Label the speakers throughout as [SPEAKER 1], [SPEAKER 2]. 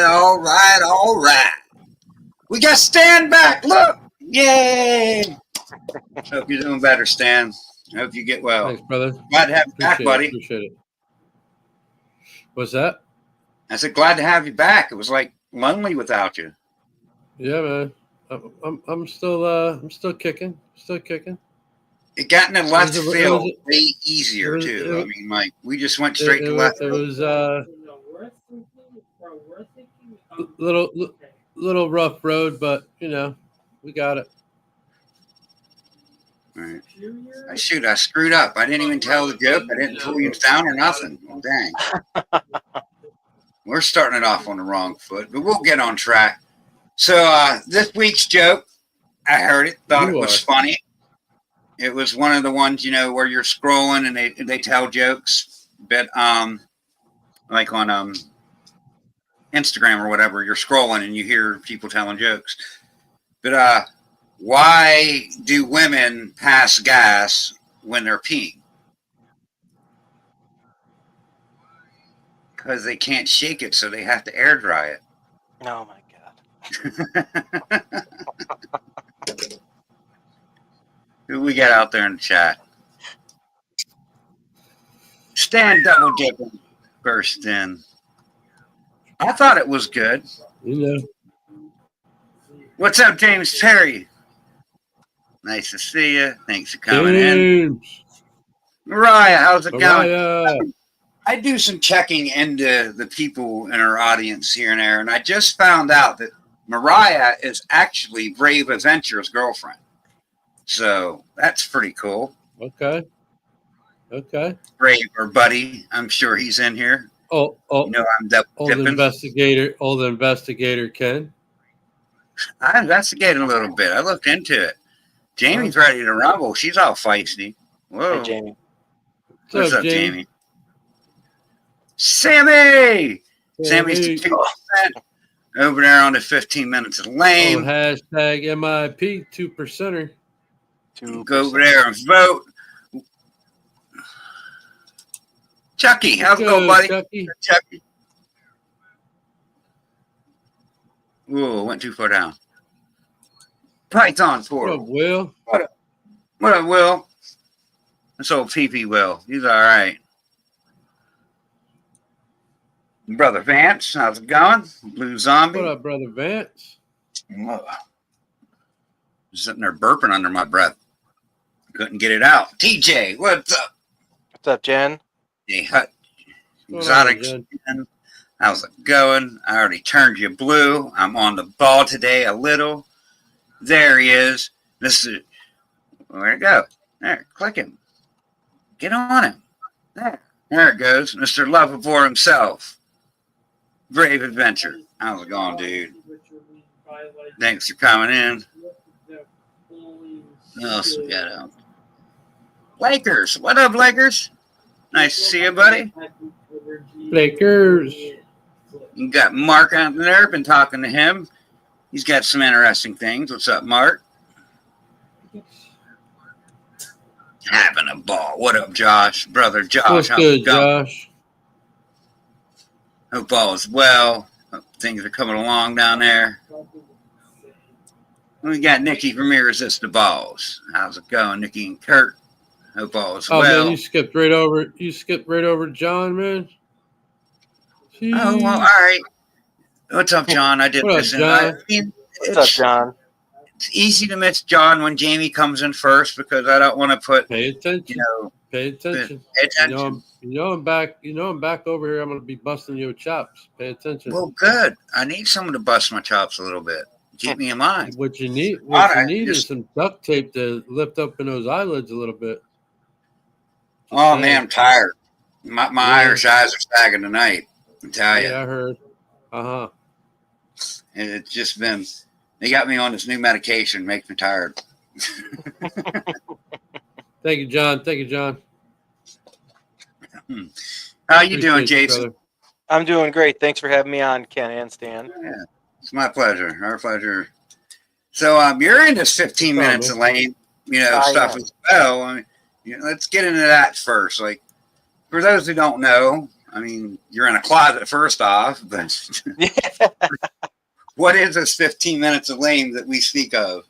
[SPEAKER 1] right. We got Stan back. Look. Yay. Hope you're doing better, Stan. Hope you get well.
[SPEAKER 2] Thanks, brother.
[SPEAKER 1] Glad to have you back, buddy.
[SPEAKER 2] Appreciate it. What's that?
[SPEAKER 1] I said, glad to have you back. It was like lonely without you.
[SPEAKER 2] Yeah, man. I'm still kicking.
[SPEAKER 1] It got in the left field way easier too. I mean, like we just went straight to left.
[SPEAKER 2] It was little rough road, but we got it.
[SPEAKER 1] All right. I screwed up. I didn't even tell the joke. I didn't pull you down or nothing. Well, dang. We're starting it off on the wrong foot, but we'll get on track. So this week's joke, I heard it, thought it was funny. It was one of the ones, where you're scrolling and they tell jokes, but like on Instagram or whatever, you're scrolling and you hear people telling jokes. But why do women pass gas when they're peeing? Because they can't shake it, so they have to air dry it.
[SPEAKER 3] Oh my God.
[SPEAKER 1] Who we got out there in the chat? Stan double dipping burst in. I thought it was good. What's up, James Terry? Nice to see you. Thanks for coming in. Mariah, how's it going? I do some checking into the people in our audience here and there, and I just found out that Mariah is actually Brave Adventure's girlfriend. So that's pretty cool.
[SPEAKER 2] Okay.
[SPEAKER 1] Brave or Buddy, I'm sure he's in here.
[SPEAKER 2] Oh,
[SPEAKER 1] I'm
[SPEAKER 2] old investigator Ken.
[SPEAKER 1] I investigated a little bit. I looked into it. Jamie's ready to rumble. She's all feisty. Whoa.
[SPEAKER 3] Hey, Jamie.
[SPEAKER 1] What's up, Jamie? Sammy! Sammy's the 2% over there on the 15 minutes of lame.
[SPEAKER 2] Hashtag MIP 2%er.
[SPEAKER 1] Go over there and vote. Chucky, how's it going, buddy? Chucky. Whoa, went too far down. Python for
[SPEAKER 2] What up, Will?
[SPEAKER 1] What up, Will? This old PP Will. He's all right. Brother Vance, how's it going? Blue Zombie.
[SPEAKER 2] What up, Brother Vance?
[SPEAKER 1] Sitting there burping under my breath. Couldn't get it out. TJ, what's up?
[SPEAKER 3] What's up, Jen?
[SPEAKER 1] Hey, Exotic. How's it going? I already turned you blue. I'm on the ball today a little. There he is. This is where'd it go? There, click him. Get on him. There it goes. Mr. Lovable himself. Brave Adventure. How's it going, dude? Thanks for coming in. What else we got out? Lakers. What up, Lakers? Nice to see you, buddy.
[SPEAKER 2] Lakers.
[SPEAKER 1] You got Mark out there. Been talking to him. He's got some interesting things. What's up, Mark? Having a ball. What up, Josh? Brother Josh.
[SPEAKER 2] What's good, Josh?
[SPEAKER 1] Hope all is well. Hope things are coming along down there. We got Nikki from Irresistible Balls. How's it going, Nikki and Kurt? Hope all is well.
[SPEAKER 2] Man, you skipped right over John, man. Jeez.
[SPEAKER 1] Oh, well, all right. What's up, John? I did
[SPEAKER 2] listen.
[SPEAKER 3] What's up, John?
[SPEAKER 1] It's easy to miss John when Jamie comes in first because I don't want to put.
[SPEAKER 2] Pay attention. Pay attention. I'm back. I'm back over here. I'm going to be busting your chops. Pay attention.
[SPEAKER 1] Well, good. I need someone to bust my chops a little bit. Keep me in mind.
[SPEAKER 2] What you need is some duct tape to lift up in those eyelids a little bit.
[SPEAKER 1] Man, I'm tired. My Irish eyes are sagging tonight. I tell you.
[SPEAKER 2] Yeah, I heard.
[SPEAKER 1] And it's just been. They got me on this new medication. Makes me tired.
[SPEAKER 2] Thank you, John.
[SPEAKER 1] How you doing, Jason?
[SPEAKER 2] Brother.
[SPEAKER 3] I'm doing great. Thanks for having me on, Ken and Stan.
[SPEAKER 1] Yeah, it's my pleasure. Our pleasure. So you're in this 15 minutes of lane, stuff as well. I mean, let's get into that first. Like, for those who don't know, I mean, you're in a closet first off, but what is this 15 minutes of lame that we speak of?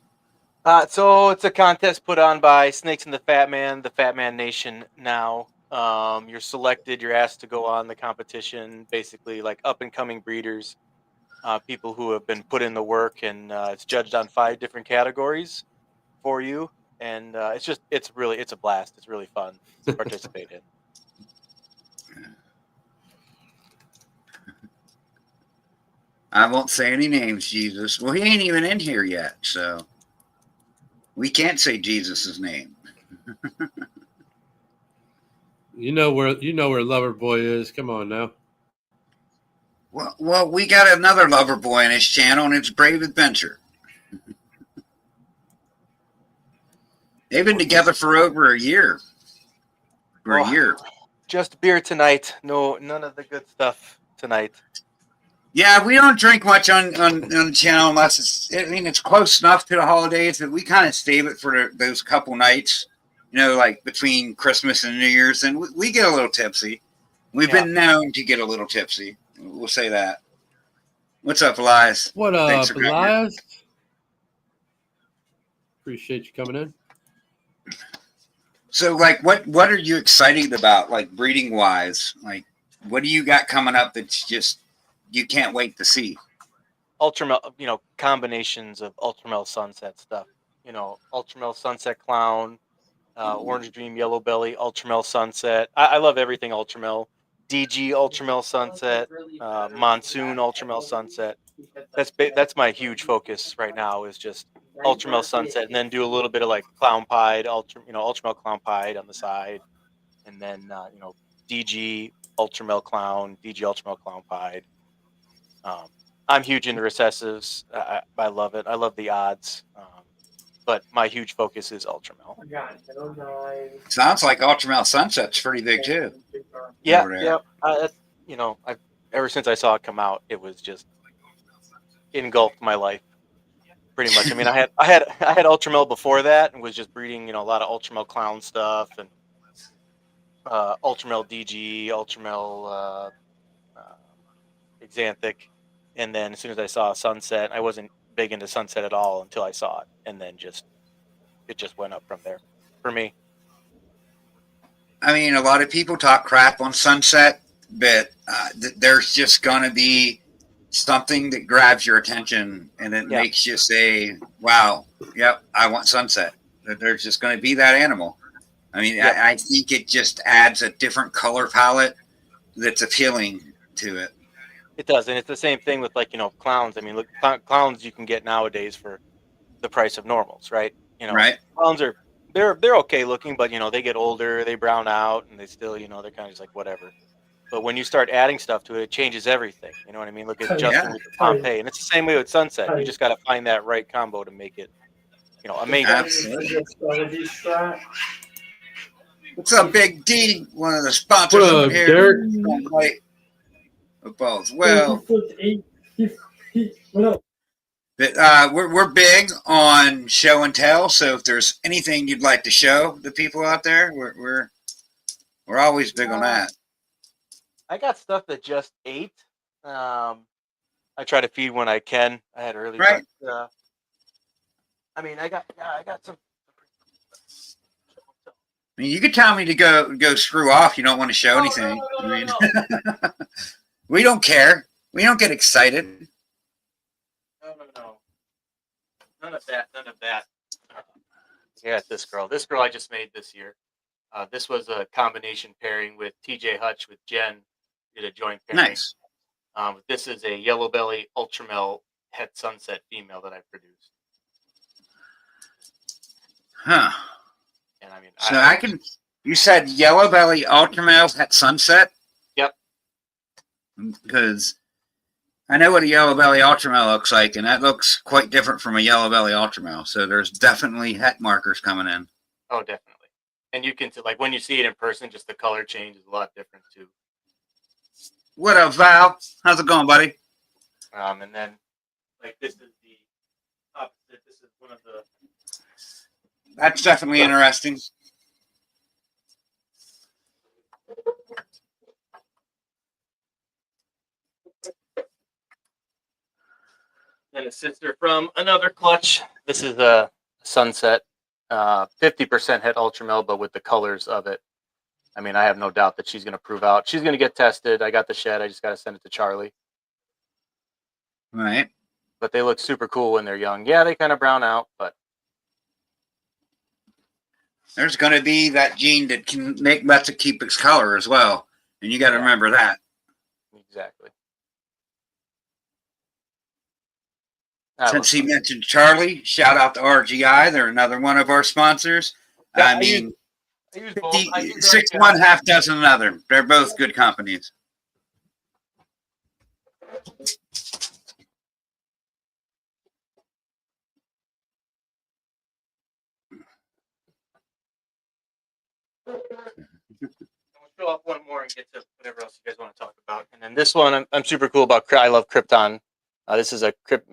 [SPEAKER 3] So it's a contest put on by Snakes and the Fat Man Nation now. You're selected, you're asked to go on the competition, basically like up and coming breeders, people who have been put in the work, and it's judged on 5 different categories for you. And it's a blast. It's really fun to participate in.
[SPEAKER 1] I won't say any names, Jesus. Well, he ain't even in here yet, so we can't say Jesus's name.
[SPEAKER 2] You know where Loverboy is. Come on now.
[SPEAKER 1] Well, we got another lover boy on his channel, and it's Brave Adventure. They've been together for over a year.
[SPEAKER 3] Just beer tonight. No, none of the good stuff tonight.
[SPEAKER 1] Yeah, we don't drink much on the channel unless it's close enough to the holidays that we kind of save it for those couple nights, like between Christmas and New Year's, and we get a little tipsy. We've been known to get a little tipsy. We'll say that. What's up, Elias?
[SPEAKER 2] What up, Elias? Appreciate you coming in.
[SPEAKER 1] So, like, what are you excited about, like, breeding wise? Like, what do you got coming up that's just you can't wait to see?
[SPEAKER 3] Ultramel, combinations of Ultramel Sunset stuff. Ultramel Sunset Clown, Orange Dream Yellow Belly, Ultramel Sunset. I love everything Ultramel. DG Ultramel Sunset, Monsoon Ultramel Sunset. That's my huge focus right now, is just Ultramel Sunset, and then do a little bit of like Clown Pied, Ultramel Clown Pied on the side, and then DG Ultramel Clown, DG Ultramel Clown Pied. I'm huge into recessives. I love it. I love the odds. But my huge focus is Ultramel.
[SPEAKER 1] Sounds like Ultramel Sunset's pretty big too.
[SPEAKER 3] Yeah. Ever since I saw it come out, it was just engulfed my life, pretty much. I mean, I had Ultramel before that, and was just breeding, a lot of Ultramel Clown stuff, and Ultramel DG, Ultramel Xanthic, and then as soon as I saw Sunset, I wasn't big into Sunset at all until I saw it, and then it just went up from there for me.
[SPEAKER 1] I mean, a lot of people talk crap on Sunset, but there's just gonna be something that grabs your attention, and it makes you say, "Wow, yep, I want Sunset." There's just going to be that animal. I mean, I think it just adds a different color palette that's appealing to it.
[SPEAKER 3] It does, and it's the same thing with clowns. I mean, look, clowns you can get nowadays for the price of normals, right?
[SPEAKER 1] Right.
[SPEAKER 3] Clowns they're okay looking, but they get older, they brown out, and they still they're kind of just like whatever. But when you start adding stuff to it, it changes everything. You know what I mean? Look at Justin with the Pompeii, and it's the same way with Sunset. You just got to find that right combo to make it, amazing.
[SPEAKER 1] Absolutely. What's up, Big D? One of the sponsors over here.
[SPEAKER 2] Derek?
[SPEAKER 1] Well, we're big on show and tell. So if there's anything you'd like to show the people out there, we're always big on that.
[SPEAKER 3] I got stuff that just ate. I try to feed when I can. I had early,
[SPEAKER 1] right?
[SPEAKER 3] But, I mean, I got some.
[SPEAKER 1] I mean, you could tell me to go screw off. You don't want to show anything.
[SPEAKER 3] No.
[SPEAKER 1] We don't care. We don't get excited.
[SPEAKER 3] No. None of that. Yeah, this girl I just made this year. This was a combination pairing with TJ Hutch with Jen. Did a joint pairing.
[SPEAKER 1] Nice.
[SPEAKER 3] This is a yellow belly Ultramel Het Sunset female that I produced.
[SPEAKER 1] Huh.
[SPEAKER 3] And I mean,
[SPEAKER 1] so you said yellow belly Ultramel Het Sunset?
[SPEAKER 3] Yep.
[SPEAKER 1] Because I know what a yellow belly Ultramel looks like, and that looks quite different from a yellow belly Ultramel. So there's definitely het markers coming in.
[SPEAKER 3] Oh, definitely. And you can when you see it in person, just the color change is a lot different too.
[SPEAKER 1] What up, Val? How's it going, buddy?
[SPEAKER 3] And then this is the opposite. This is one of the.
[SPEAKER 1] That's definitely interesting.
[SPEAKER 3] And a sister from another clutch. This is a Sunset, 50% het ultramel, but with the colors of it. I mean, I have no doubt that she's going to prove out. She's going to get tested. I got the shed. I just got to send it to Charlie.
[SPEAKER 1] Right.
[SPEAKER 3] But they look super cool when they're young. Yeah, they kind of brown out, but
[SPEAKER 1] there's going to be that gene that can make Mets keep its color as well, and you got to remember that.
[SPEAKER 3] Exactly.
[SPEAKER 1] Since he mentioned Charlie, shout out to RGI. They're another one of our sponsors.
[SPEAKER 3] Yeah,
[SPEAKER 1] I mean,
[SPEAKER 3] I use
[SPEAKER 1] 6 one, half dozen another. They're both good companies.
[SPEAKER 3] We'll show off one more and get to whatever else you guys want to talk about. And then this one, I'm super cool about. I love Krypton. This is a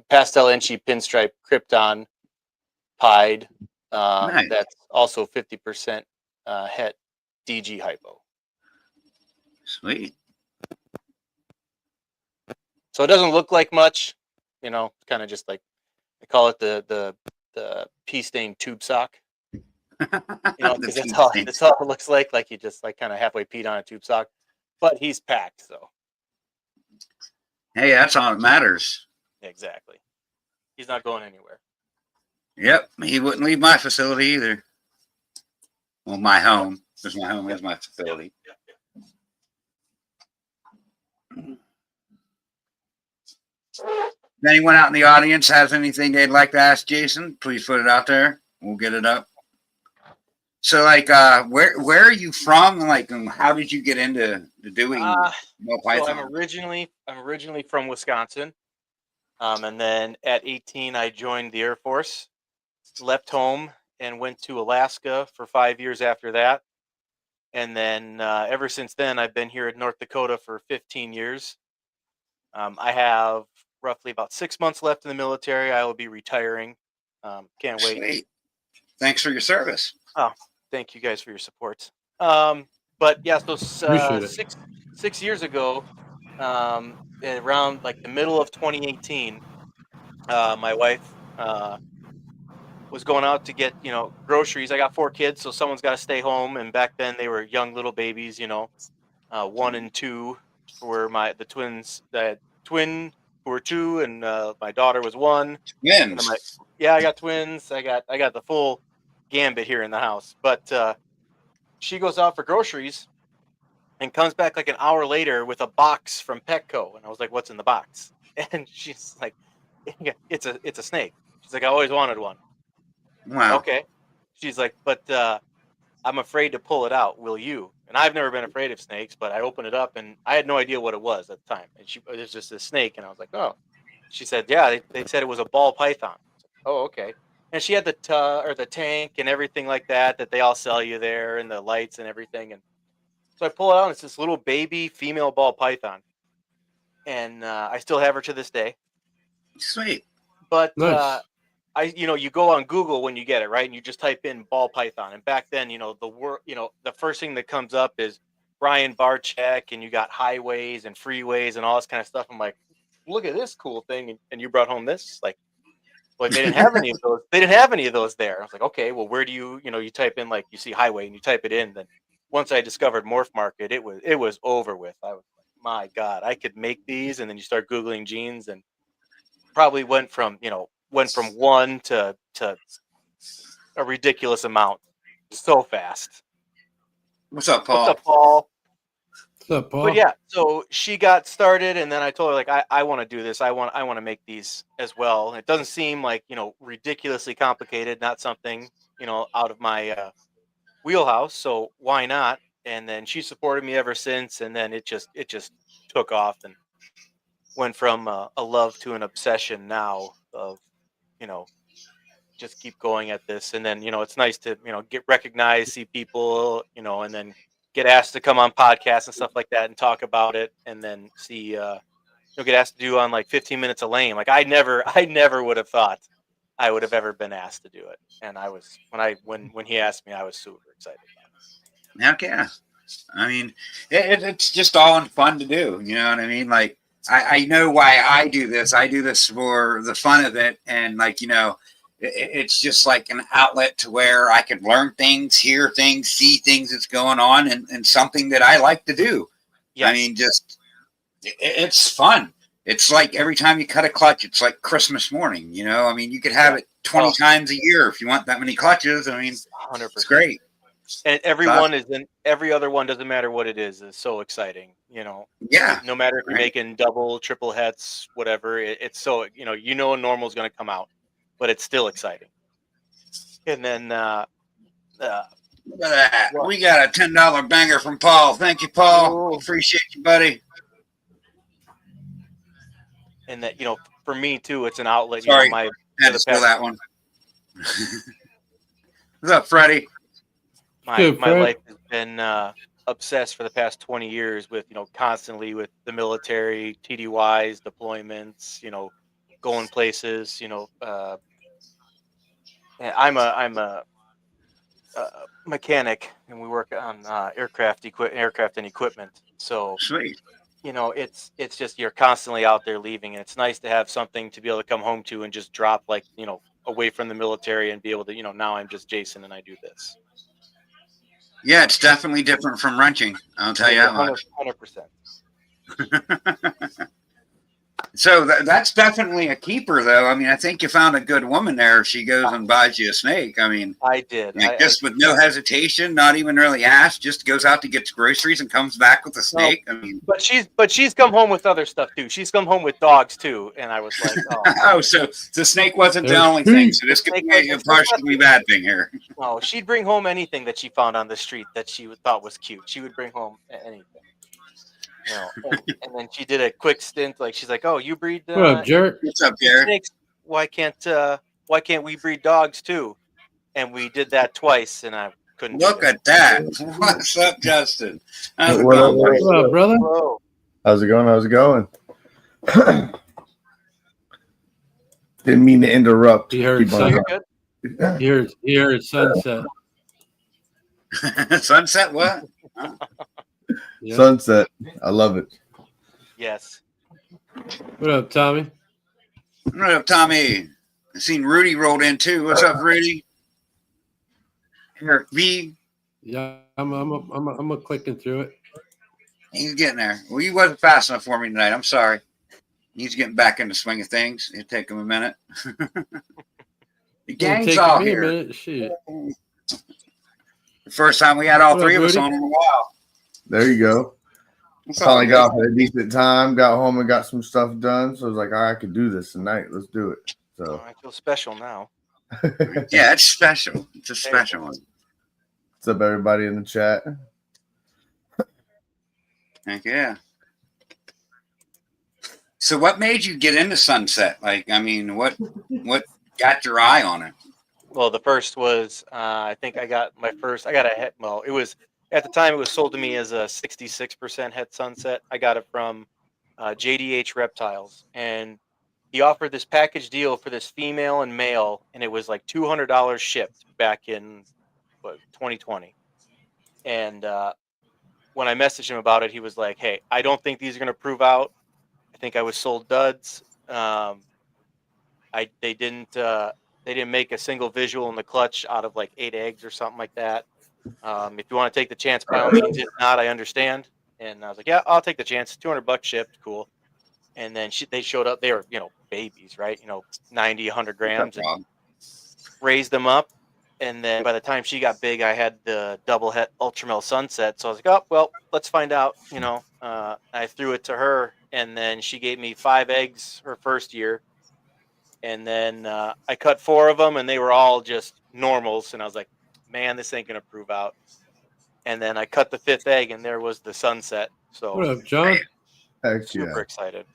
[SPEAKER 3] pastel inchy pinstripe Krypton pied.
[SPEAKER 1] Nice.
[SPEAKER 3] That's also 50% het DG hypo.
[SPEAKER 1] Sweet.
[SPEAKER 3] So it doesn't look like much, kind of just like I call it the pea stained tube sock. Because that's all it looks like. Like he just like kind of halfway peed on a tube sock, but he's packed. So
[SPEAKER 1] hey, that's all that matters.
[SPEAKER 3] Exactly. He's not going anywhere.
[SPEAKER 1] Yep, he wouldn't leave my facility either. Well, my home, because my home is my facility. If anyone out in the audience has anything they'd like to ask Jason, please put it out there. We'll get it up. So, like, where are you from? Like, how did you get into doing
[SPEAKER 3] So
[SPEAKER 1] Python?
[SPEAKER 3] I'm originally from Wisconsin, and then at 18 I joined the Air Force, left home, and went to Alaska for 5 years after that. And then ever since then, I've been here in North Dakota for 15 years. I have roughly about 6 months left in the military. I will be retiring. Can't wait.
[SPEAKER 1] Sweet. Thanks for your service.
[SPEAKER 3] Oh, thank you guys for your support. But yeah, so 6 years ago, around like the middle of 2018, my wife was going out to get groceries. I got 4 kids, so someone's got to stay home. And back then they were young little babies. 1 and 2 were the twins. The twin who were 2, and my daughter was 1.
[SPEAKER 1] Twins.
[SPEAKER 3] Yeah, I got twins. I got the full gambit here in the house. But she goes out for groceries and comes back like an hour later with a box from Petco, and I was like, "What's in the box?" And she's like, "It's a snake." She's like, "I always wanted one."
[SPEAKER 1] Wow.
[SPEAKER 3] Okay. She's like, "But I'm afraid to pull it out. Will you?" And I've never been afraid of snakes, but I opened it up and I had no idea what it was at the time. And it was just a snake, and I was like, "Oh." She said, "Yeah, they said it was a ball python." Like, oh, okay. And she had the tank and everything like that they all sell you there, and the lights and everything. And so I pull it out, and it's this little baby female ball python, and I still have her to this day.
[SPEAKER 1] Sweet.
[SPEAKER 3] But
[SPEAKER 2] nice.
[SPEAKER 3] you go on Google when you get it, right, and you just type in ball python. And back then, the first thing that comes up is Brian Barczyk, and you got highways and freeways and all this kind of stuff. I'm like, look at this cool thing, and you brought home this, like they didn't have any of those. They didn't have any of those there. I was like, okay, well, where do you type in, like, you see highway and you type it in. Then once I discovered Morph Market, it was over with. I was like, my God, I could make these. And then you start Googling genes, and probably went from 1 to a ridiculous amount so fast.
[SPEAKER 1] What's up, Paul?
[SPEAKER 3] What's up, Paul?
[SPEAKER 2] What's up, Paul?
[SPEAKER 3] But yeah, so she got started, and then I told her, like, I want to do this. I want to make these as well. It doesn't seem like ridiculously complicated, not something out of my wheelhouse. So why not? And then she supported me ever since, and then it just took off and went from a love to an obsession now of just keep going at this. And then it's nice to get recognized, see people, and then get asked to come on podcasts and stuff like that and talk about it, and then see get asked to do on like 15 Minutes of Lame. Like I never would have thought I would have ever been asked to do it. And I was when he asked me, I was super excited about it.
[SPEAKER 1] Heck yeah. I mean, it's just all in fun to do. You know what I mean? Like, I know why I do this. I do this for the fun of it. And like, it's just like an outlet to where I can learn things, hear things, see things that's going on, and something that I like to do.
[SPEAKER 3] Yes.
[SPEAKER 1] I mean, just it's fun. It's like every time you cut a clutch, it's like Christmas morning. I mean, you could have it 20 times a year if you want that many clutches. I mean,
[SPEAKER 3] 100%.
[SPEAKER 1] It's great.
[SPEAKER 3] And every other one, doesn't matter what it is so exciting.
[SPEAKER 1] Yeah.
[SPEAKER 3] No matter if you're making double, triple hets, whatever, it's so a normal is going to come out, but it's still exciting. And then
[SPEAKER 1] look at that. We got a $10 banger from Paul. Thank you, Paul. Appreciate you, buddy.
[SPEAKER 3] And that for me too, it's an outlet.
[SPEAKER 1] Sorry, I had to steal that one. What's up, Freddie?
[SPEAKER 3] My life has been obsessed for the past 20 years with constantly with the military, TDYs, deployments, going places. And I'm a mechanic, and we work on aircraft and equipment. So
[SPEAKER 1] sweet.
[SPEAKER 3] It's just you're constantly out there leaving, and it's nice to have something to be able to come home to and just drop away from the military and be able to now I'm just Jason and I do this.
[SPEAKER 1] Yeah, it's definitely different from wrenching. I'll tell you that much.
[SPEAKER 3] 100%.
[SPEAKER 1] So that's definitely a keeper, though. I mean, I think you found a good woman there if she goes and buys you a snake. I mean,
[SPEAKER 3] I did.
[SPEAKER 1] Just with no hesitation, not even really asked, just goes out to get groceries and comes back with a snake. I mean,
[SPEAKER 3] but she's come home with other stuff too. She's come home with dogs too, and I was like,
[SPEAKER 1] oh, so the snake wasn't the only thing. So this could be a partially bad thing here.
[SPEAKER 3] No, she'd bring home anything that she found on the street that she thought was cute. She would bring home anything. And then she did a quick stint. Like she's like, "Oh, you breed
[SPEAKER 2] what up, Jared?
[SPEAKER 1] What's up, Jared?
[SPEAKER 3] Snakes? Why can't we breed dogs too?" And we did that twice, and I couldn't.
[SPEAKER 1] Look at that! What's up, Justin? How's it
[SPEAKER 2] going,
[SPEAKER 1] what
[SPEAKER 2] up, brother?
[SPEAKER 4] Hello. How's it going? Didn't mean to interrupt.
[SPEAKER 2] He heard sunset.
[SPEAKER 1] Sunset? What? Huh?
[SPEAKER 4] Yep. Sunset. I love it.
[SPEAKER 3] Yes.
[SPEAKER 2] What up, Tommy?
[SPEAKER 1] What up, Tommy? I seen Rudy rolled in too. What's up, Rudy? Eric V.
[SPEAKER 2] Yeah, I'm clicking through it.
[SPEAKER 1] He's getting there. Well, he wasn't fast enough for me tonight. I'm sorry. He's getting back in the swing of things. It'll take him a minute. The gang's all here.
[SPEAKER 2] A minute. Shit.
[SPEAKER 1] The first time we had all three of us on in a while.
[SPEAKER 4] There you go. Finally got off at a decent time, got home and got some stuff done. So I was like, all right, I could do this tonight. Let's do it. So
[SPEAKER 3] I feel special now.
[SPEAKER 1] Yeah, it's special. It's a special one.
[SPEAKER 4] What's up, everybody in the chat?
[SPEAKER 1] Heck yeah. So what made you get into Sunset? Like, I mean, what got your eye on it?
[SPEAKER 3] Well, the first was I think I got a het. Well, it was at the time it was sold to me as a 66% het Sunset. I got it from JDH Reptiles, and he offered this package deal for this female and male, and it was like $200 shipped back in 2020. And when I messaged him about it, he was like, "Hey, I don't think these are going to prove out. I think I was sold duds. They didn't make a single visual in the clutch out of like 8 eggs or something like that. If you want to take the chance, by all means. If not, I understand." And I was like, "Yeah, I'll take the chance. $200 shipped, cool." And then they showed up. They were, babies, right? 90, 100 grams, and raised them up. And then by the time she got big, I had the double het Ultramel Sunset. So I was like, "Oh, well, let's find out." I threw it to her, and then she gave me 5 eggs her first year. And then I cut 4 of them, and they were all just normals. And I was like, "Man, this ain't gonna prove out." And then I cut the 5th egg, and there was the Sunset. So
[SPEAKER 2] what up, John?
[SPEAKER 3] Super excited.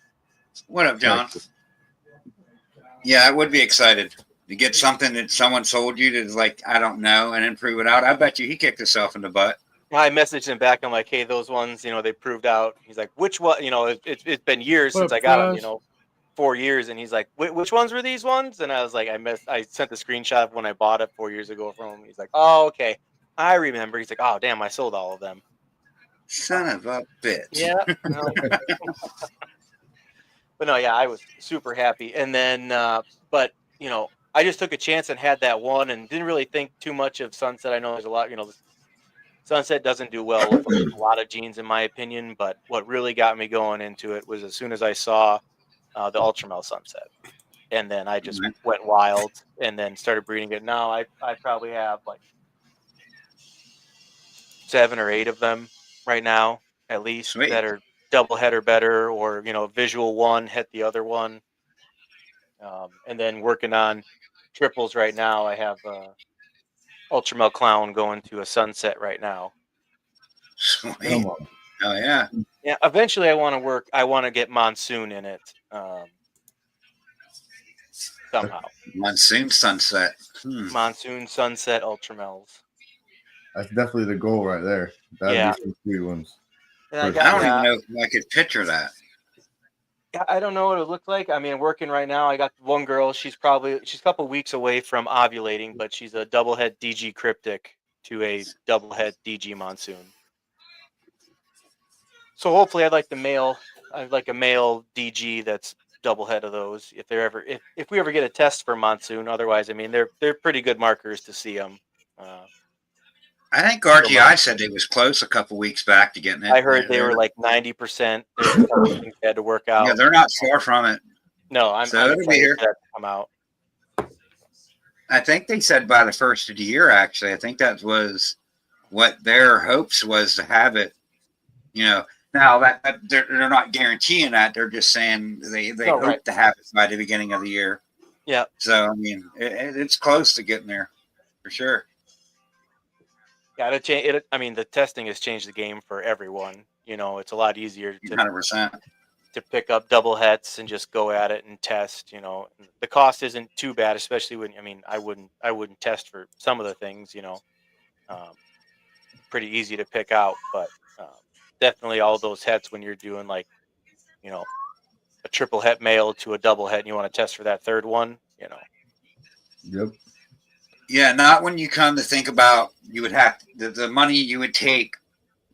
[SPEAKER 1] What up, John? Yeah, I would be excited to get something that someone sold you that's like, I don't know, and then prove it out. I bet you he kicked himself in the butt.
[SPEAKER 3] I messaged him back. I'm like, "Hey, those ones, they proved out." He's like, "Which one?" It's been years since I got them. 4 years, and he's like, "Which ones were these ones?" And I was like, I sent the screenshot of when I bought it 4 years ago from him. He's like, "Oh, okay, I remember." He's like, "Oh, damn, I sold all of them."
[SPEAKER 1] Son of a bitch.
[SPEAKER 3] Yeah. But no, yeah, I was super happy. And then, but you know, I just took a chance and had that one, and didn't really think too much of Sunset. I know there's a lot, you know, Sunset doesn't do well with a lot of genes, in my opinion. But what really got me going into it was as soon as I saw the Ultramel Sunset, and then I just went wild, and then started breeding it. Now I probably have like 7 or 8 of them right now, at least,
[SPEAKER 1] Sweet.
[SPEAKER 3] that are double head or better, or you know, visual one hit the other one. And then working on triples right now. I have Ultramel Clown going to a Sunset right now.
[SPEAKER 1] Sweet.
[SPEAKER 4] Come on.
[SPEAKER 1] Oh yeah.
[SPEAKER 3] Yeah, eventually I want to work. I want to get Monsoon in it somehow.
[SPEAKER 1] Monsoon Sunset.
[SPEAKER 3] Monsoon Sunset Ultramels.
[SPEAKER 4] That's definitely the goal right there. That'd
[SPEAKER 3] Yeah.
[SPEAKER 4] be some sweet ones.
[SPEAKER 3] And I
[SPEAKER 4] For
[SPEAKER 3] got,
[SPEAKER 1] I don't
[SPEAKER 3] yeah,
[SPEAKER 1] even know if I could picture that.
[SPEAKER 3] I don't know what it looked like. I mean, working right now, I got one girl. She's a couple weeks away from ovulating, but she's a double head DG Cryptic to a double head DG Monsoon. So hopefully, I'd like a male DG that's double head of those. If we ever get a test for Monsoon, otherwise, I mean, they're pretty good markers to see them.
[SPEAKER 1] I think RGI said they was close a couple weeks back to getting it.
[SPEAKER 3] I heard they were like 90%. There's a couple things they had to work out.
[SPEAKER 1] Yeah, they're not far from it.
[SPEAKER 3] No, I'm excited for that to come out.
[SPEAKER 1] I think they said by the first of the year, actually. I think that was what their hopes was to have it. You know, now that they're not guaranteeing that. They're just saying they hope to have it by the beginning of the year.
[SPEAKER 3] Yeah.
[SPEAKER 1] So, I mean, it's close to getting there for sure.
[SPEAKER 3] Yeah, I mean, the testing has changed the game for everyone. You know, it's a lot easier to
[SPEAKER 1] 100%.
[SPEAKER 3] to pick up double hets and just go at it and test. You know, the cost isn't too bad, especially when I wouldn't test for some of the things. You know, pretty easy to pick out, but definitely all those hets when you're doing like, you know, a triple het male to a double het, and you want to test for that third one. You know.
[SPEAKER 4] Yep.
[SPEAKER 1] Yeah, not when you come to think about you would have the money you would take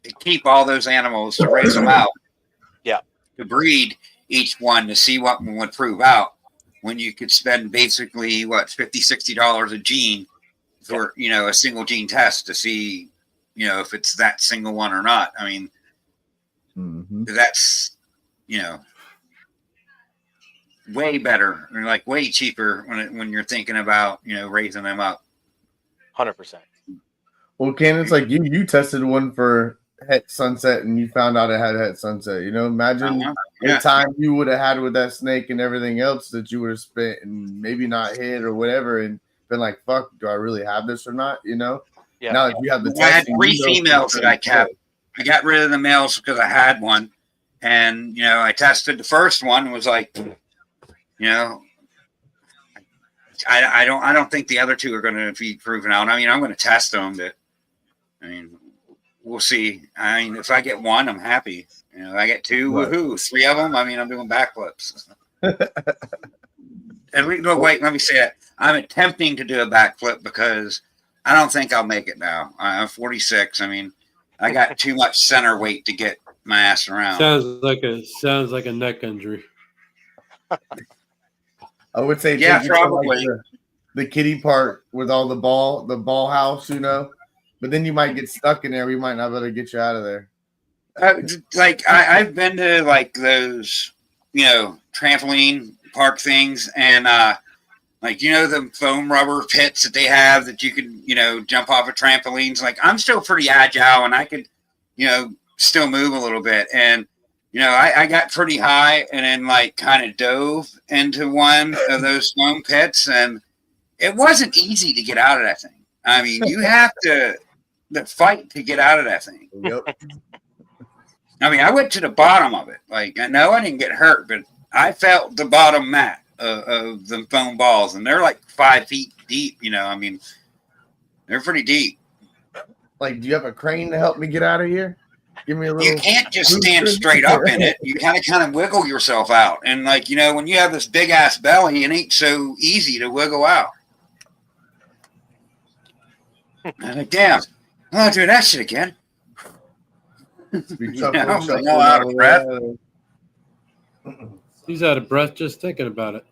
[SPEAKER 1] to keep all those animals to raise them out.
[SPEAKER 3] Yeah.
[SPEAKER 1] To breed each one to see what one would prove out when you could spend basically what $50-$60 a gene for a single gene test to see if it's that single one or not. I mean, that's way better or like way cheaper when you're thinking about raising them up.
[SPEAKER 3] 100%.
[SPEAKER 4] Well, Ken, it's like you tested one for Het Sunset and you found out it had Het Sunset. Imagine the time you would have had with that snake and everything else that you would have spent and maybe not hit or whatever and been like, fuck, do I really have this or not? Yeah. Now that you have the
[SPEAKER 1] I had 3 females that I kept. I got rid of the males because I had one. And, I tested the first one and was like, I don't think the other 2 are going to be proven out. I mean, I'm going to test them, but we'll see. I mean, if I get 1, I'm happy. If I get 2, woohoo! 3 of them, I mean, I'm doing backflips. And wait, let me say it. I'm attempting to do a backflip because I don't think I'll make it now. I'm 46. I mean, I got too much center weight to get my ass around.
[SPEAKER 2] Sounds like a neck injury.
[SPEAKER 4] I would say
[SPEAKER 1] probably
[SPEAKER 4] like the kitty part with all the ball house, but then you might get stuck in there. We might not be able to get you out of there.
[SPEAKER 1] I've been to like those, trampoline park things and the foam rubber pits that they have that you can, jump off of trampolines. Like I'm still pretty agile and I could, still move a little bit. And, I got pretty high and then like kind of dove into one of those foam pits and it wasn't easy to get out of that thing. I mean, you have to fight to get out of that thing.
[SPEAKER 4] Yep.
[SPEAKER 1] I mean, I went to the bottom of it. Like, I know I didn't get hurt, but I felt the bottom mat of the foam balls, and they're like 5 feet deep. I mean, they're pretty deep.
[SPEAKER 4] Like, do you have a crane to help me get out of here? Give me a little.
[SPEAKER 1] You can't just stand straight up in it. You kind of wiggle yourself out, and like when you have this big ass belly, it ain't so easy to wiggle out. I'm like, damn, I'll do that shit again.
[SPEAKER 4] I'm out of breath.
[SPEAKER 2] He's out of breath just thinking about it.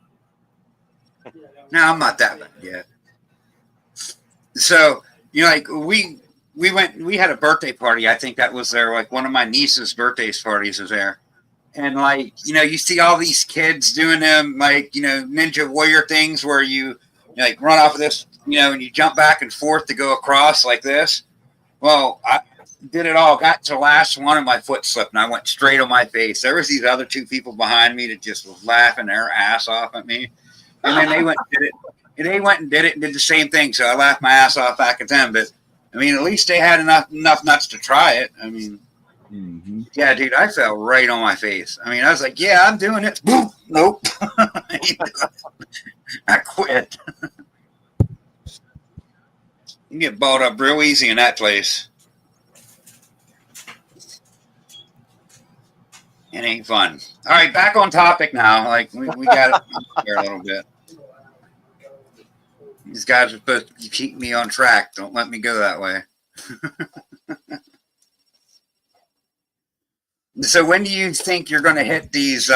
[SPEAKER 1] No, I'm not that bad yet. So, you know, like we had a birthday party. I think that was there. Like one of my niece's birthday parties was there. And like, you know, you see all these kids doing them like, you know, Ninja Warrior things where you like run off of this, you know, and you jump back and forth to go across like this. Well, I did it all, got to the last one and my foot slipped and I went straight on my face. There was these other two people behind me that just was laughing their ass off at me. And then they went and did it. And they went and did it and did the same thing. So I laughed my ass off back at them. But I mean, at least they had enough nuts to try it. I mean, yeah, dude, I fell right on my face. I mean, I was like, yeah, I'm doing it. Boom. Nope. I quit. You get balled up real easy in that place. It ain't fun. All right, back on topic now. Like, we got it here a little bit. These guys are supposed to keep me on track. Don't let me go that way. So when do you think you're going to hit these,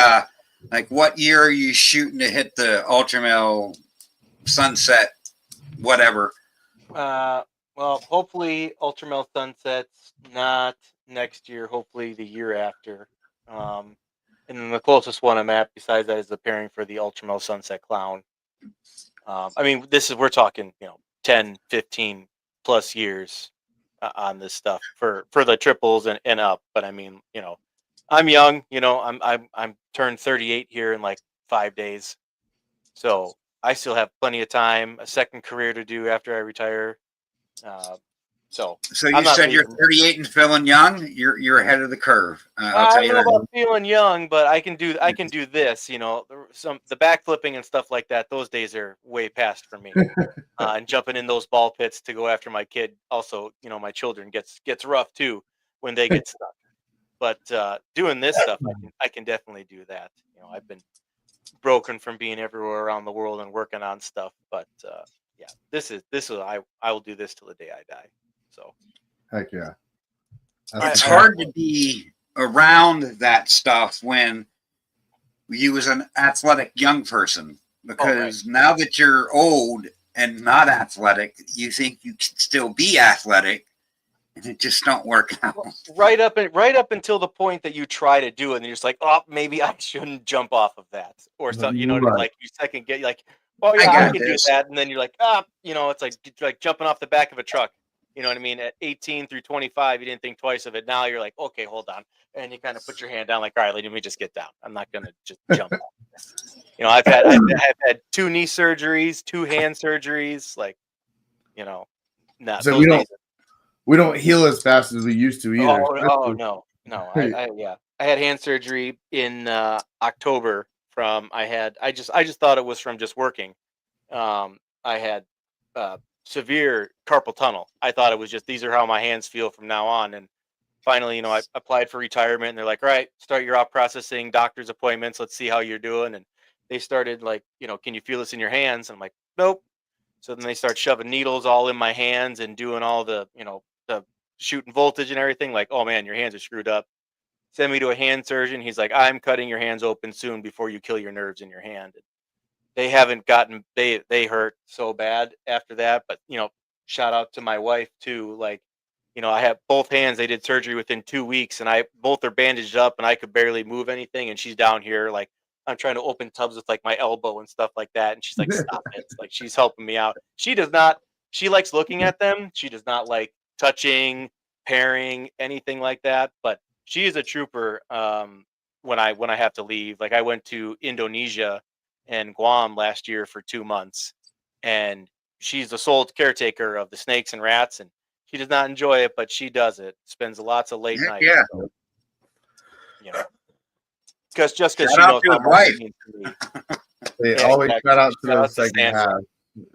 [SPEAKER 1] like what year are you shooting to hit the Ultramel Sunset, whatever?
[SPEAKER 3] Well, hopefully Ultramel Sunset's not next year, hopefully the year after. And then the closest one I'm at besides that is preparing for the Ultramel Sunset Clown. I mean, we're talking, 10, 15 plus years on this stuff for the triples and up. But I mean, I'm young, I'm turned 38 here in like 5 days. So I still have plenty of time, a second career to do after I retire. So
[SPEAKER 1] you said you're 38 and feeling young. You're ahead of the curve.
[SPEAKER 3] I don't know about feeling young, but I can do this. The backflipping and stuff like that. Those days are way past for me. And jumping in those ball pits to go after my kid. Also, my children gets rough too when they get stuck. But doing this stuff, I can definitely do that. I've been broken from being everywhere around the world and working on stuff. But yeah, this is I will do this till the day I die. So,
[SPEAKER 4] heck yeah.
[SPEAKER 1] It's hard to be around that stuff when you was an athletic young person because now that you're old and not athletic, you think you can still be athletic, and it just don't work out.
[SPEAKER 3] Right up until the point that you try to do it, and you're just like, oh, maybe I shouldn't jump off of that, or something. Like you second get like, oh yeah, I can do that, and then you're like, it's like jumping off the back of a truck. You know what I mean? At 18 through 25, you didn't think twice of it. Now you're like, okay, hold on. And you kind of put your hand down like, all right, let me just get down. I'm not going to just jump off this. I've had 2 knee surgeries, 2 hand surgeries. Like,
[SPEAKER 4] so we don't heal as fast as we used to either.
[SPEAKER 3] No. I had hand surgery in October I just thought it was from just working. I had severe carpal tunnel. I thought it was just these are how my hands feel from now on. And finally, I applied for retirement and they're like, all right, start your op processing, doctor's appointments. Let's see how you're doing. And they started like, can you feel this in your hands? And I'm like, nope. So then they start shoving needles all in my hands and doing all the, the shooting voltage and everything. Like, oh man, your hands are screwed up. Send me to a hand surgeon. He's like, I'm cutting your hands open soon before you kill your nerves in your hand. They haven't gotten, they hurt so bad after that. But, shout out to my wife too. Like, I have both hands. They did surgery within 2 weeks and both are bandaged up and I could barely move anything. And she's down here, like, I'm trying to open tubs with like my elbow and stuff like that. And she's like, stop it. Like, she's helping me out. She likes looking at them. She does not like touching, pairing, anything like that. But she is a trooper. When I have to leave, like I went to Indonesia and Guam last year for 2 months, and she's the sole caretaker of the snakes and rats, and she does not enjoy it, but she does it. Spends lots of late nights.
[SPEAKER 1] Yeah.
[SPEAKER 3] So, because she knows
[SPEAKER 1] how
[SPEAKER 3] much
[SPEAKER 1] much
[SPEAKER 3] it means to me.
[SPEAKER 4] They always shout out to the second half.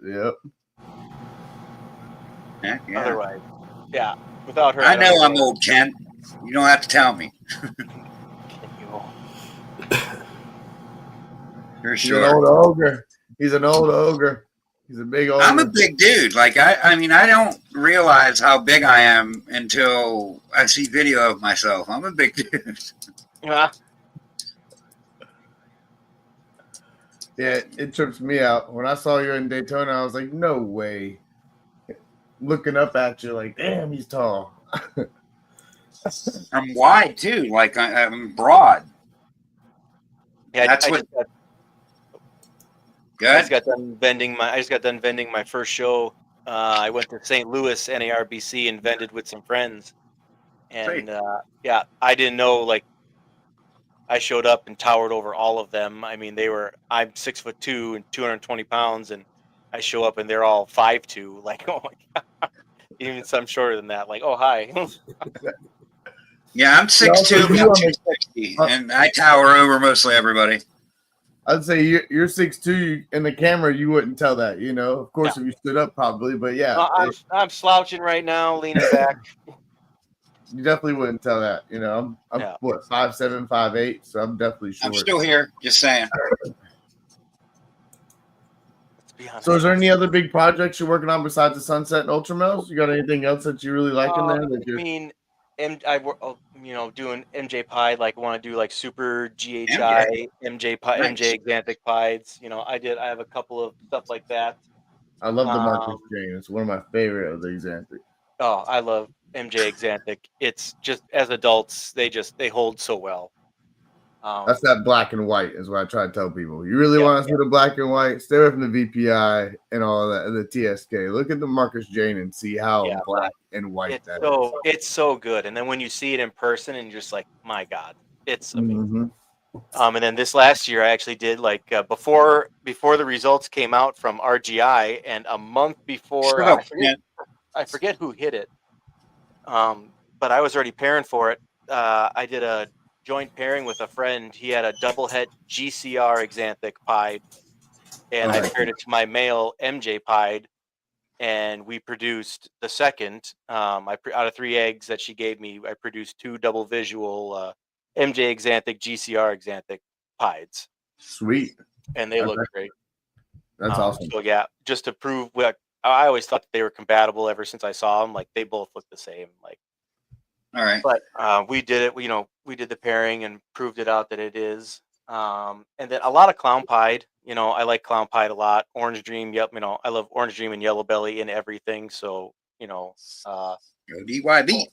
[SPEAKER 4] Yep.
[SPEAKER 1] Yeah.
[SPEAKER 3] Otherwise, yeah. Without her,
[SPEAKER 1] I know I'm old, Ken. You don't have to tell me. For sure.
[SPEAKER 4] He's an old ogre. He's an old ogre. He's a big ogre.
[SPEAKER 1] I'm a big dude. Like I mean, I don't realize how big I am until I see video of myself. I'm a big dude.
[SPEAKER 3] Yeah.
[SPEAKER 4] Yeah, it trips me out. When I saw you in Daytona, I was like, no way. Looking up at you like, damn, he's tall.
[SPEAKER 1] I'm wide too, like I'm broad.
[SPEAKER 3] Yeah,
[SPEAKER 1] That's
[SPEAKER 3] I
[SPEAKER 1] what.
[SPEAKER 3] just got
[SPEAKER 1] Good.
[SPEAKER 3] I just got done vending my first show. I went to St. Louis NARBC and vended with some friends, and yeah, I didn't know, like, I showed up and towered over all of them. I mean, I'm 6'2" and 220 pounds, and I show up and they're all 5'2". Like, oh my god, even some shorter than that. Like, oh hi.
[SPEAKER 1] Yeah, I'm 6'2", about 260, and I tower over mostly everybody.
[SPEAKER 4] I'd say you're 6'2". In the camera, you wouldn't tell that, you know. Of course, if you stood up, probably, but yeah,
[SPEAKER 3] I'm slouching right now, leaning back.
[SPEAKER 4] you definitely wouldn't tell that, you know. I'm what, 5'7", 5'8", so I'm definitely short.
[SPEAKER 1] I'm still here, just saying.
[SPEAKER 4] So, is there any other big projects you're working on besides the Sunset and Ultramels? You got anything else that you really like in there?
[SPEAKER 3] I mean, doing MJ Pied, like want to do like super GHI MJ Xanthic Pieds. I have a couple of stuff like that.
[SPEAKER 4] I love the Marcus Jane. It's one of my favorite of the Xanthic.
[SPEAKER 3] Oh, I love MJ Xanthic. It's just, as adults, they hold so well.
[SPEAKER 4] That's that black and white is what I try to tell people. You really want to see the black and white? Stay away from the VPI and all that, the TSK. Look at the Marcus Jane and see how black and white
[SPEAKER 3] is. It's so good. And then when you see it in person, and you're just like, my God, it's amazing. And then this last year, I actually did before the results came out from RGI, and a month before, I forget who hit it, but I was already pairing for it. I did a joint pairing with a friend. He had a double het GCR Xanthic Pied, and I paired it to my male MJ Pied, and we produced the second. Out of 3 eggs that she gave me, I produced 2 double visual MJ Xanthic GCR Xanthic Pieds.
[SPEAKER 4] Sweet.
[SPEAKER 3] And they look great.
[SPEAKER 4] That's awesome.
[SPEAKER 3] So yeah, just to prove I always thought they were compatible ever since I saw them. Like, they both look the same. Like,
[SPEAKER 1] all right.
[SPEAKER 3] But we did it. We did the pairing and proved it out that it is. And then a lot of clown pied. I like clown pied a lot. Orange Dream. Yep. I love Orange Dream and Yellow Belly and everything. So
[SPEAKER 1] go DYB.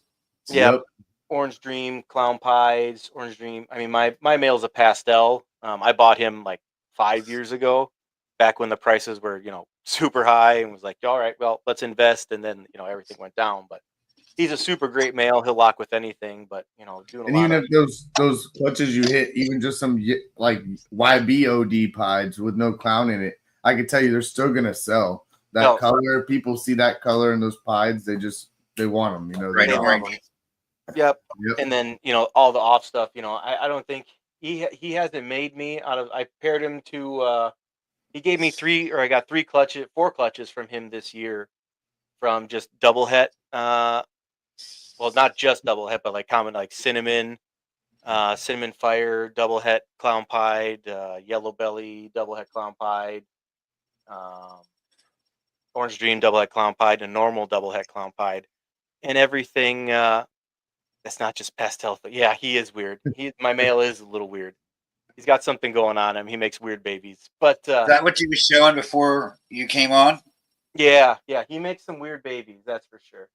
[SPEAKER 3] Yeah. Yep. Orange Dream, clown pies, Orange Dream. I mean, my male's a pastel. I bought him like 5 years ago, back when the prices were super high, and was like, all right, well, let's invest. And then everything went down. But he's a super great male. He'll lock with anything. But doing a lot
[SPEAKER 4] of those clutches you hit, even just some like YBOD pieds with no clown in it, I can tell you they're still gonna sell. That color, people see that color in those pieds, they want them.
[SPEAKER 1] Right.
[SPEAKER 3] They want them. Yep. And then all the off stuff. I don't think he hasn't made me out of. I paired him to. He gave me 4 clutches from him this year, from just double het. Well, not just double het, but like common, like cinnamon fire, double het clown pied, yellow belly, double het clown pied, orange dream double het clown pied, and normal double het clown pied, and everything. That's not just pastel. But yeah, he is weird. My male is a little weird. He's got something going on him. He makes weird babies. But
[SPEAKER 1] is that what you were showing before you came on?
[SPEAKER 3] Yeah, he makes some weird babies. That's for sure.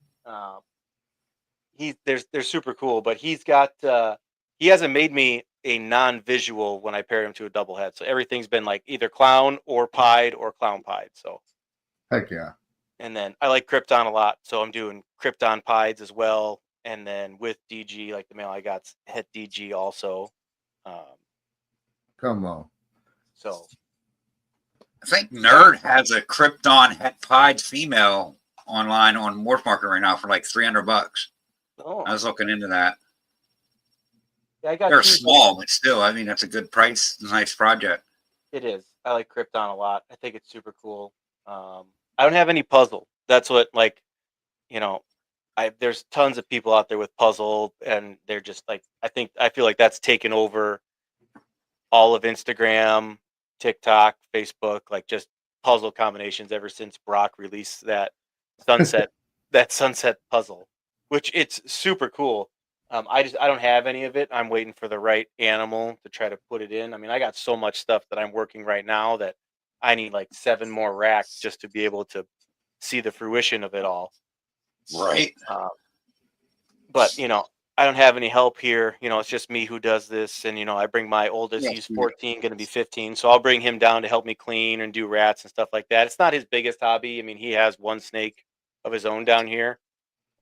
[SPEAKER 3] They're super cool, but he's got he hasn't made me a non-visual when I pair him to a double head. So everything's been like either clown or pied or clown pied. So
[SPEAKER 4] heck yeah.
[SPEAKER 3] And then I like Krypton a lot, so I'm doing Krypton pieds as well. And then with DG, like the male I got het DG also.
[SPEAKER 4] Come on.
[SPEAKER 3] So
[SPEAKER 1] I think Nerd has a Krypton het pied female online on Morph Market right now for like $300.
[SPEAKER 3] Oh.
[SPEAKER 1] I was looking into that.
[SPEAKER 3] Yeah,
[SPEAKER 1] they're small, but still, I mean, that's a good price. Nice project.
[SPEAKER 3] It is. I like Krypton a lot. I think it's super cool. I don't have any puzzle. That's what, like, there's tons of people out there with puzzle, and they're just like, I feel like that's taken over all of Instagram, TikTok, Facebook, like just puzzle combinations ever since Brock released that sunset puzzle, which it's super cool. I don't have any of it. I'm waiting for the right animal to try to put it in. I mean, I got so much stuff that I'm working right now that I need like 7 more racks just to be able to see the fruition of it all.
[SPEAKER 1] Right.
[SPEAKER 3] But I don't have any help here. It's just me who does this, and I bring my oldest.
[SPEAKER 1] Yes,
[SPEAKER 3] He's
[SPEAKER 1] yeah.
[SPEAKER 3] 14, going to be 15, so I'll bring him down to help me clean and do rats and stuff like that. It's not his biggest hobby. I mean, he has one snake of his own down here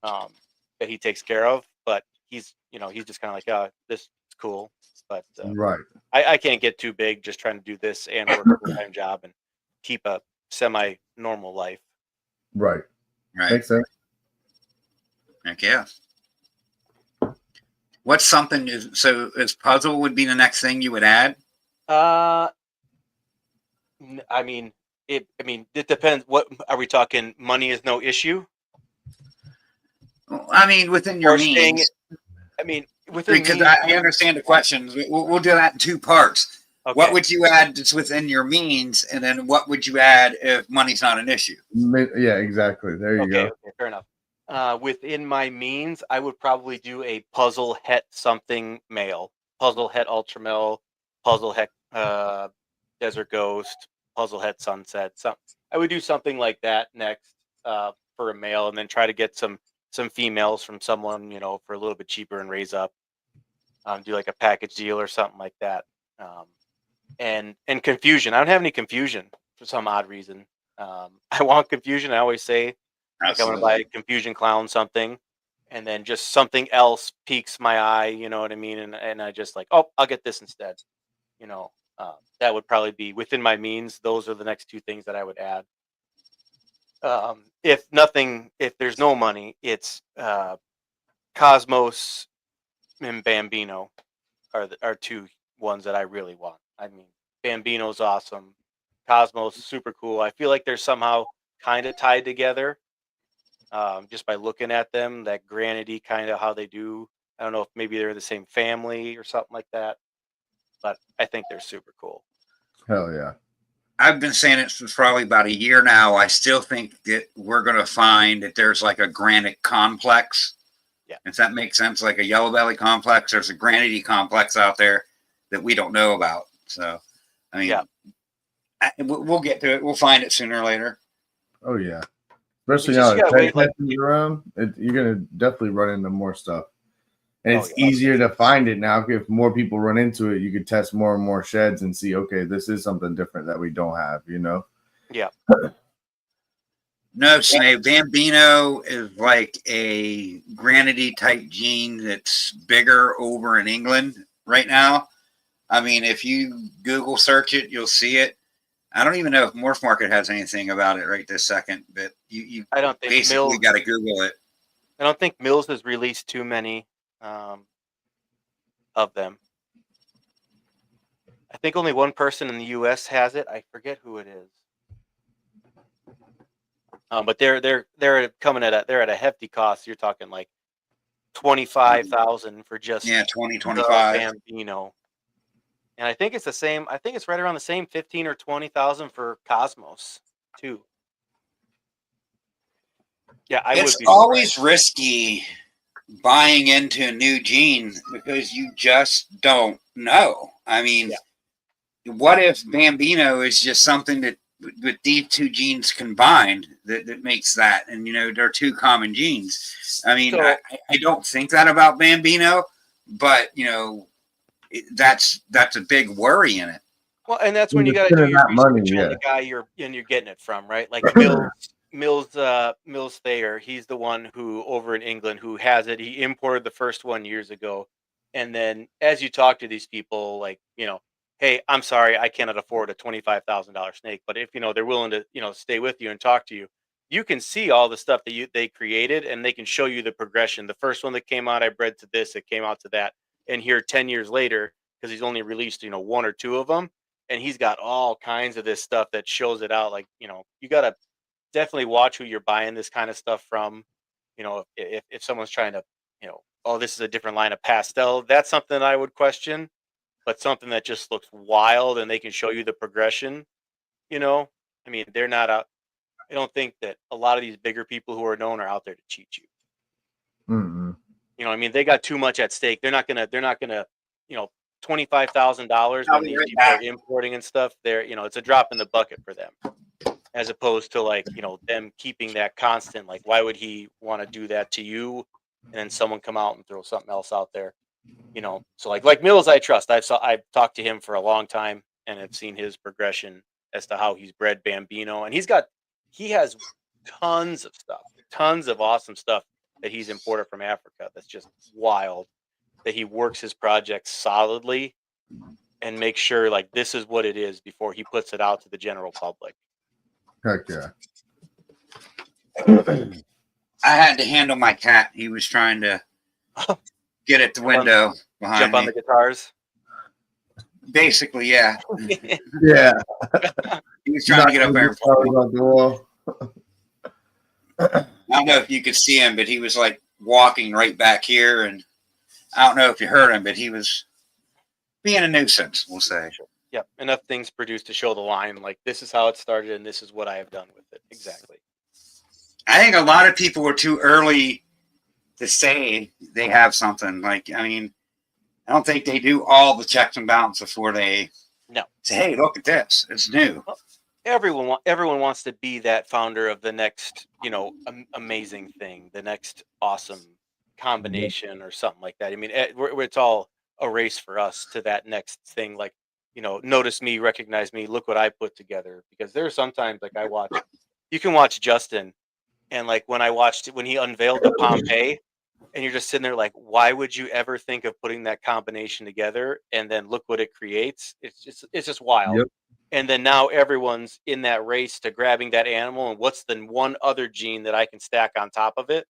[SPEAKER 3] that he takes care of, but he's just kind of like, oh, this is cool. But
[SPEAKER 4] Right.
[SPEAKER 3] I can't get too big just trying to do this and work a full-time job and keep a semi-normal life.
[SPEAKER 4] Right.
[SPEAKER 1] Right.
[SPEAKER 4] Makes sense.
[SPEAKER 1] Heck yeah. What's something so as puzzle would be the next thing you would add?
[SPEAKER 3] I mean, it depends. What are we talking? Money is no issue.
[SPEAKER 1] I mean, within your
[SPEAKER 3] Or staying.
[SPEAKER 1] means.
[SPEAKER 3] I mean, within
[SPEAKER 1] Because
[SPEAKER 3] means.
[SPEAKER 1] I understand the questions. We'll do that in 2 parts.
[SPEAKER 3] Okay.
[SPEAKER 1] What would you add that's within your means, and then what would you add if money's not an issue?
[SPEAKER 4] Yeah, exactly. There you go.
[SPEAKER 3] Okay, fair enough. Within my means, I would probably do a puzzle het something male, puzzle het ultramel, puzzle het desert ghost, puzzle het sunset. I would do something like that next for a male, and then try to get some females from someone for a little bit cheaper and raise up. Do like a package deal or something like that. And confusion. I don't have any confusion for some odd reason. I want confusion. I always say, like, I'm going to buy a confusion clown something, and then just something else piques my eye. You know what I mean? And I just like, oh, I'll get this instead. That would probably be within my means. Those are the next 2 things that I would add. If there's no money, it's Cosmos and Bambino are 2 ones that I really want. I mean, Bambino's awesome. Cosmos is super cool. I feel like they're somehow kind of tied together just by looking at them, that granity kind of how they do. I don't know if maybe they're the same family or something like that, but I think they're super cool.
[SPEAKER 4] Hell yeah.
[SPEAKER 1] I've been saying it for probably about a year now. I still think that we're going to find that there's like a granite complex.
[SPEAKER 3] Yeah.
[SPEAKER 1] If that makes sense, like a yellow belly complex, there's a granity complex out there that we don't know about. So, I mean,
[SPEAKER 3] Yeah.
[SPEAKER 1] We'll get to it. We'll find it sooner or later.
[SPEAKER 4] Oh yeah. Especially
[SPEAKER 3] You
[SPEAKER 4] now
[SPEAKER 3] just gotta wait, like-
[SPEAKER 4] around, you're gonna definitely run into more stuff. And it's
[SPEAKER 3] yeah.
[SPEAKER 4] easier to find it now. If more people run into it, you could test more and more sheds and see, okay, this is something different that we don't have,
[SPEAKER 3] Yeah.
[SPEAKER 1] No, Snake. Bambino is like a granity type gene that's bigger over in England right now. I mean, if you Google search it, you'll see it. I don't even know if Morph Market has anything about it right this second, but you
[SPEAKER 3] I don't think
[SPEAKER 1] basically got to Google it.
[SPEAKER 3] I don't think Mills has released too many of them. I think only one person in the U.S. has it. I forget who it is. But they're coming they're at a hefty cost. You're talking like $25,000 for just
[SPEAKER 1] 2025
[SPEAKER 3] Bambino. And I think it's the same. I think it's right around the same 15 or 20,000 for Cosmos too. Yeah,
[SPEAKER 1] it's always risky buying into a new gene because you just don't know. I mean, what if Bambino is just something that with these 2 genes combined that makes that, and they're 2 common genes. I mean, I don't think that about Bambino, but that's a big worry in it.
[SPEAKER 3] Well, and that's when you got to do your research on the guy you're getting it from, right? Like Mills Thayer, he's the one who over in England who has it. He imported the first one years ago, and then as you talk to these people, like hey, I'm sorry, I cannot afford a $25,000 snake, but if they're willing to stay with you and talk to you, you can see all the stuff that they created, and they can show you the progression. The first one that came out, I bred to this, it came out to that, and here 10 years later, because he's only released 1 or 2 of them, and he's got all kinds of this stuff that shows it out. Like you got to definitely watch who you're buying this kind of stuff from. If someone's trying to oh, this is a different line of pastel, that's something that I would question. But something that just looks wild and they can show you the progression, I mean, they're not out. I don't think that a lot of these bigger people who are known are out there to cheat you.
[SPEAKER 4] Mm-hmm.
[SPEAKER 3] You know, I mean, they got too much at stake. They're not gonna, you know, $25,000 when these people are importing and stuff. They're, you know, it's a drop in the bucket for them, as opposed to like, you know, them keeping that constant. Like, why would he want to do that to you? And then someone come out and throw something else out there, you know. So like Mills, I trust. I've talked to him for a long time, and I've seen his progression as to how he's bred Bambino, and he has tons of stuff, tons of awesome stuff that he's imported from Africa. That's just wild. That he works his projects solidly and makes sure like this is what it is before he puts it out to the general public.
[SPEAKER 4] Heck yeah.
[SPEAKER 1] I had to handle my cat. He was trying to get at the window behind
[SPEAKER 3] jump on
[SPEAKER 1] me.
[SPEAKER 3] the guitars.
[SPEAKER 1] Basically, yeah.
[SPEAKER 4] Yeah.
[SPEAKER 1] He was trying to get up there.
[SPEAKER 4] On the wall.
[SPEAKER 1] I don't know if you could see him, but he was like walking right back here, and I don't know if you heard him, but he was being a nuisance, we'll say.
[SPEAKER 3] Yep, enough things produced to show the line. Like, this is how it started, and this is what I have done with it. Exactly.
[SPEAKER 1] I think a lot of people were too early to say they have something. Like, I mean, I don't think they do all the checks and balances before they say, hey, look at this. It's new.
[SPEAKER 3] Well, everyone wants to be that founder of the next, you know, amazing thing, the next awesome combination or something like that. I mean, it's all a race for us to that next thing. Like, you know, notice me, recognize me, look what I put together. Because there's sometimes like you can watch Justin, and like when he unveiled the Pompeii, and you're just sitting there like, why would you ever think of putting that combination together? And then look what it creates. It's just wild. Yep. And then now everyone's in that race to grabbing that animal, and what's the one other gene that I can stack on top of it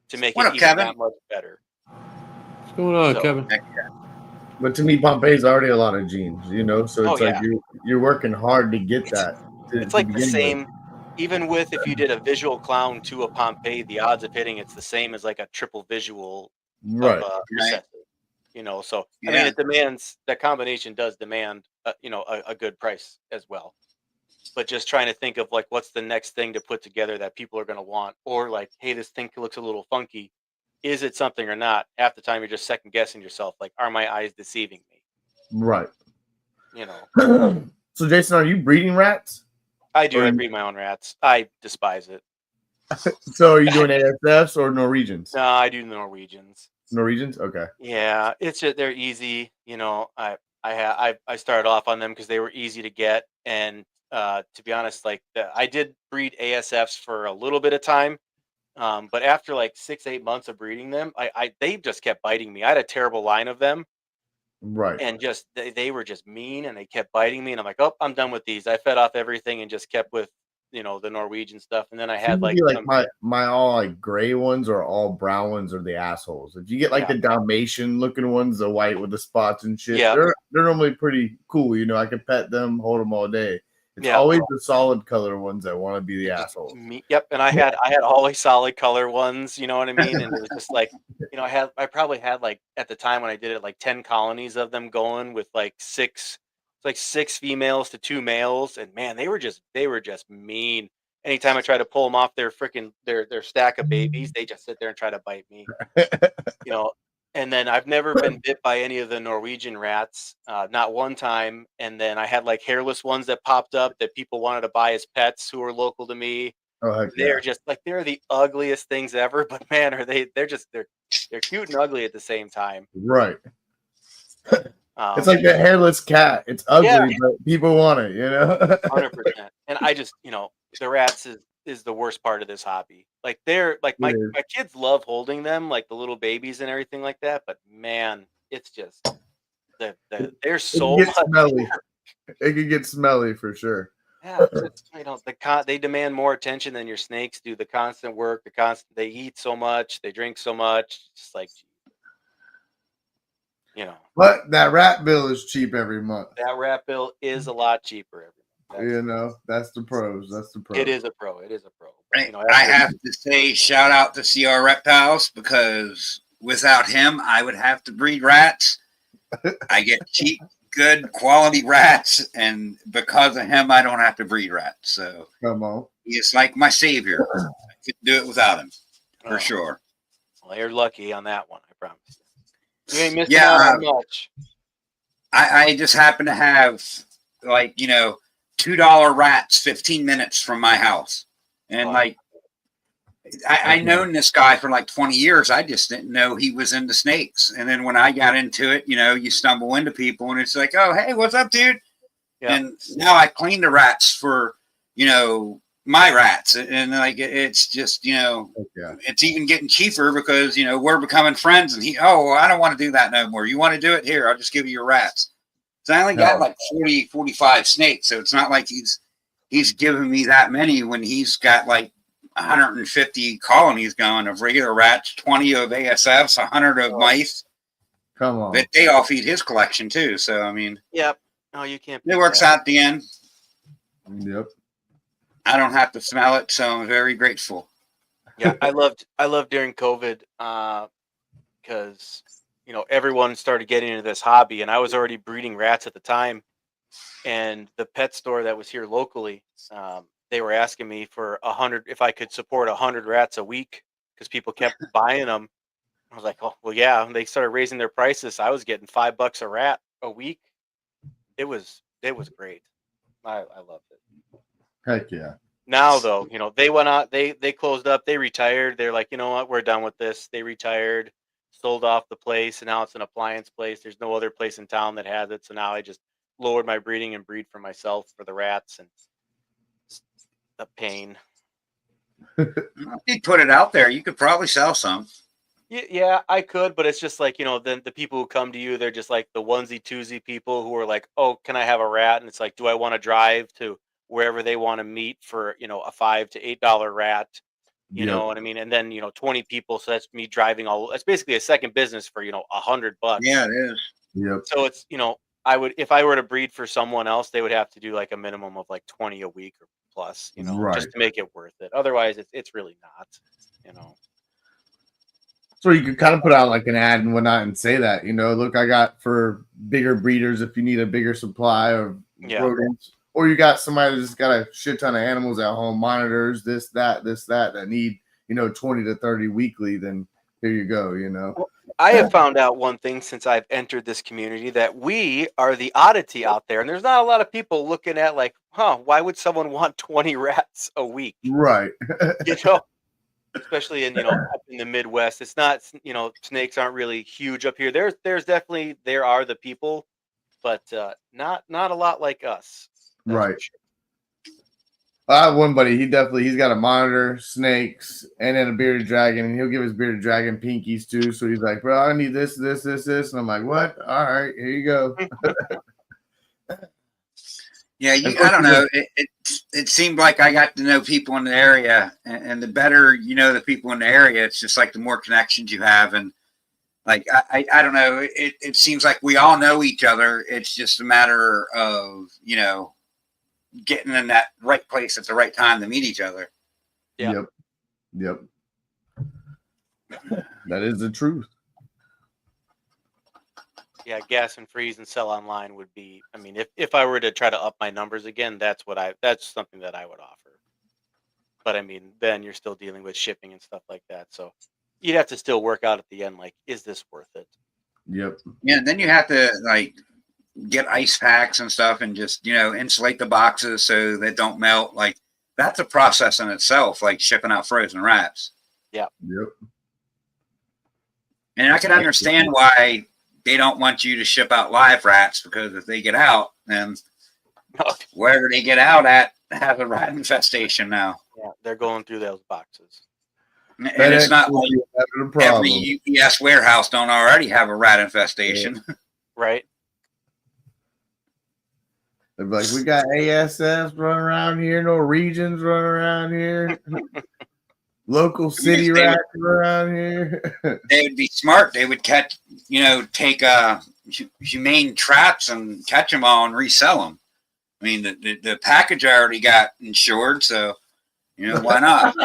[SPEAKER 3] to make it even that much better.
[SPEAKER 2] What's going on, Kevin?
[SPEAKER 4] But to me, Pompeii's already a lot of genes, you know, so it's like you're working hard to get that.
[SPEAKER 3] It's like the same, even with if you did a visual clown to a Pompeii, the odds of hitting it's the same as like a triple visual
[SPEAKER 4] right.
[SPEAKER 3] Recessive, you know. So I mean, it demands, that combination does demand you know, a good price as well. But just trying to think of like what's the next thing to put together that people are going to want, or like, hey, this thing looks a little funky. Is it something or not? Half the time you're just second guessing yourself. Like, are my eyes deceiving me?
[SPEAKER 4] Right.
[SPEAKER 3] You know.
[SPEAKER 4] So, Jason, are you breeding rats?
[SPEAKER 3] I do. I breed my own rats. I despise it.
[SPEAKER 4] So, are you doing ASFs or Norwegians?
[SPEAKER 3] No, I do Norwegians.
[SPEAKER 4] Norwegians? Okay.
[SPEAKER 3] Yeah, it's just, they're easy. You know, I started off on them because they were easy to get, and to be honest, like I did breed ASFs for a little bit of time. But after like 6-8 months of breeding them, they just kept biting me. I had a terrible line of them,
[SPEAKER 4] right? And
[SPEAKER 3] just they were just mean, and they kept biting me. And I'm like, oh, I'm done with these. I fed off everything and just kept with, you know, the Norwegian stuff. And then I had like
[SPEAKER 4] my all like gray ones or all brown ones are the assholes. If you get like the Dalmatian looking ones, the white with the spots and shit, they're normally pretty cool. You know, I can pet them, hold them all day. It's always the solid color ones that want to be the assholes.
[SPEAKER 3] Yep, and I had always solid color ones, you know what I mean? And it was just like, you know, I probably had like, at the time when I did it, like 10 colonies of them going with like 6 females to 2 males, and man, they were just mean. Anytime I try to pull them off their freaking their stack of babies, they just sit there and try to bite me. You know. And then I've never been bit by any of the Norwegian rats, not one time. And then I had like hairless ones that popped up that people wanted to buy as pets who were local to me.
[SPEAKER 4] Oh,
[SPEAKER 3] they're just like, they're the ugliest things ever. But man, they're cute and ugly at the same time.
[SPEAKER 4] Right. It's like a hairless cat. It's ugly, but people want it, you know?
[SPEAKER 3] 100%. And I just, you know, the rats is the worst part of this hobby. Like they're like my kids love holding them, like the little babies and everything like that. But man, it's just they're so
[SPEAKER 4] smelly. It can get smelly for sure.
[SPEAKER 3] Yeah, you know, they demand more attention than your snakes do. The constant work, they eat so much, they drink so much. Just like, you know.
[SPEAKER 4] But that rat bill is cheap every month.
[SPEAKER 3] That rat bill is a lot cheaper every month.
[SPEAKER 4] You know, that's the pros. That's the pros.
[SPEAKER 3] It is a pro. But, you know,
[SPEAKER 1] I have to say, shout out to CR Reptiles, because without him, I would have to breed rats. I get cheap, good quality rats, and because of him, I don't have to breed rats. So
[SPEAKER 4] come on,
[SPEAKER 1] he's like my savior. I couldn't do it without him, for sure.
[SPEAKER 3] Well, you're lucky on that one, I promise. You ain't missing out on much.
[SPEAKER 1] I just happen to have like, $2 rats 15 minutes from my house. And like, I known this guy for like 20 years. I just didn't know he was into snakes. And then when I got into it, you stumble into people and it's like, oh, hey, what's up, dude? Yeah. And now I clean the rats for, my rats. And like, it's just, it's even getting cheaper because, we're becoming friends and I don't want to do that no more. You want to do it? Here, I'll just give you your rats. So I only got like 40, 45 snakes. So it's not like he's giving me that many when he's got like 150 colonies going of regular rats, 20 of ASFs, 100 of mice.
[SPEAKER 4] Come on.
[SPEAKER 1] But they all feed his collection too. So, I mean.
[SPEAKER 3] Yep. No, you can't.
[SPEAKER 1] It works out at the end.
[SPEAKER 4] Yep.
[SPEAKER 1] I don't have to smell it. So I'm very grateful.
[SPEAKER 3] Yeah. I loved during COVID because, everyone started getting into this hobby and I was already breeding rats at the time. And the pet store that was here locally, they were asking me for 100, if I could support 100 rats a week because people kept buying them. I was like, oh, well, yeah. And they started raising their prices. I was getting $5 a rat a week. It was great. I loved it.
[SPEAKER 4] Heck yeah.
[SPEAKER 3] Now though, they went out, they closed up, they retired. They're like, you know what, we're done with this. They retired, sold off the place, and now it's an appliance place. There's no other place in town that has it. So now I just lowered my breeding and breed for myself for the rats, and it's a pain.
[SPEAKER 1] If you put it out there, you could probably sell some.
[SPEAKER 3] Yeah, I could, but it's just like, then the people who come to you, they're just like the onesie twosie people who are like, oh, can I have a rat? And it's like, do I want to drive to wherever they want to meet for, a $5 to $8 rat? You know what I mean? And then, 20 people. So that's me driving that's basically a second business for, $100.
[SPEAKER 1] Yeah, it is.
[SPEAKER 4] Yep.
[SPEAKER 3] So it's, if I were to breed for someone else, they would have to do like a minimum of like 20 a week or plus, just to make it worth it. Otherwise it's really not,
[SPEAKER 4] So you could kind of put out like an ad and whatnot and say that, look, I got for bigger breeders if you need a bigger supply of rodents, or you got somebody that's got a shit ton of animals at home, monitors, this, that need, 20 to 30 weekly, then here you go,
[SPEAKER 3] Well, I have found out one thing since I've entered this community, that we are the oddity out there. And there's not a lot of people looking at like, why would someone want 20 rats a week?
[SPEAKER 4] Right.
[SPEAKER 3] Especially in, up in the Midwest. It's not, snakes aren't really huge up here. There's definitely, there are the people, but not a lot like us.
[SPEAKER 4] Right. Sure. I have one buddy. He's got a monitor, snakes, and then a bearded dragon, and he'll give his bearded dragon pinkies too. So he's like, bro, I need this, and I'm like, what? All right, here you go.
[SPEAKER 1] Yeah, I don't know. It seemed like I got to know people in the area, and the better the people in the area, it's just like the more connections you have, and like I don't know. It seems like we all know each other. It's just a matter of getting in that right place at the right time to meet each other.
[SPEAKER 3] Yeah.
[SPEAKER 4] Yep. That is the truth.
[SPEAKER 3] Yeah, gas and freeze and sell online would be, I mean, if I were to try to up my numbers again, that's something that I would offer. But I mean, then you're still dealing with shipping and stuff like that. So you'd have to still work out at the end, like, is this worth it?
[SPEAKER 4] Yep.
[SPEAKER 1] Yeah, and then you have to like get ice packs and stuff and just, insulate the boxes so they don't melt. Like that's a process in itself, like shipping out frozen rats.
[SPEAKER 3] Yeah.
[SPEAKER 4] Yep.
[SPEAKER 1] And I can understand why they don't want you to ship out live rats, because if they get out, then wherever they get out at has a rat infestation now.
[SPEAKER 3] Yeah, they're going through those boxes.
[SPEAKER 1] And it's not like every UPS warehouse don't already have a rat infestation.
[SPEAKER 3] Yeah. Right.
[SPEAKER 4] They're like, we got ASFs running around here, Norwegians running around here, local city rats around here.
[SPEAKER 1] They would be smart. They would catch, take humane traps and catch them all and resell them. I mean, the package already got insured, so why not?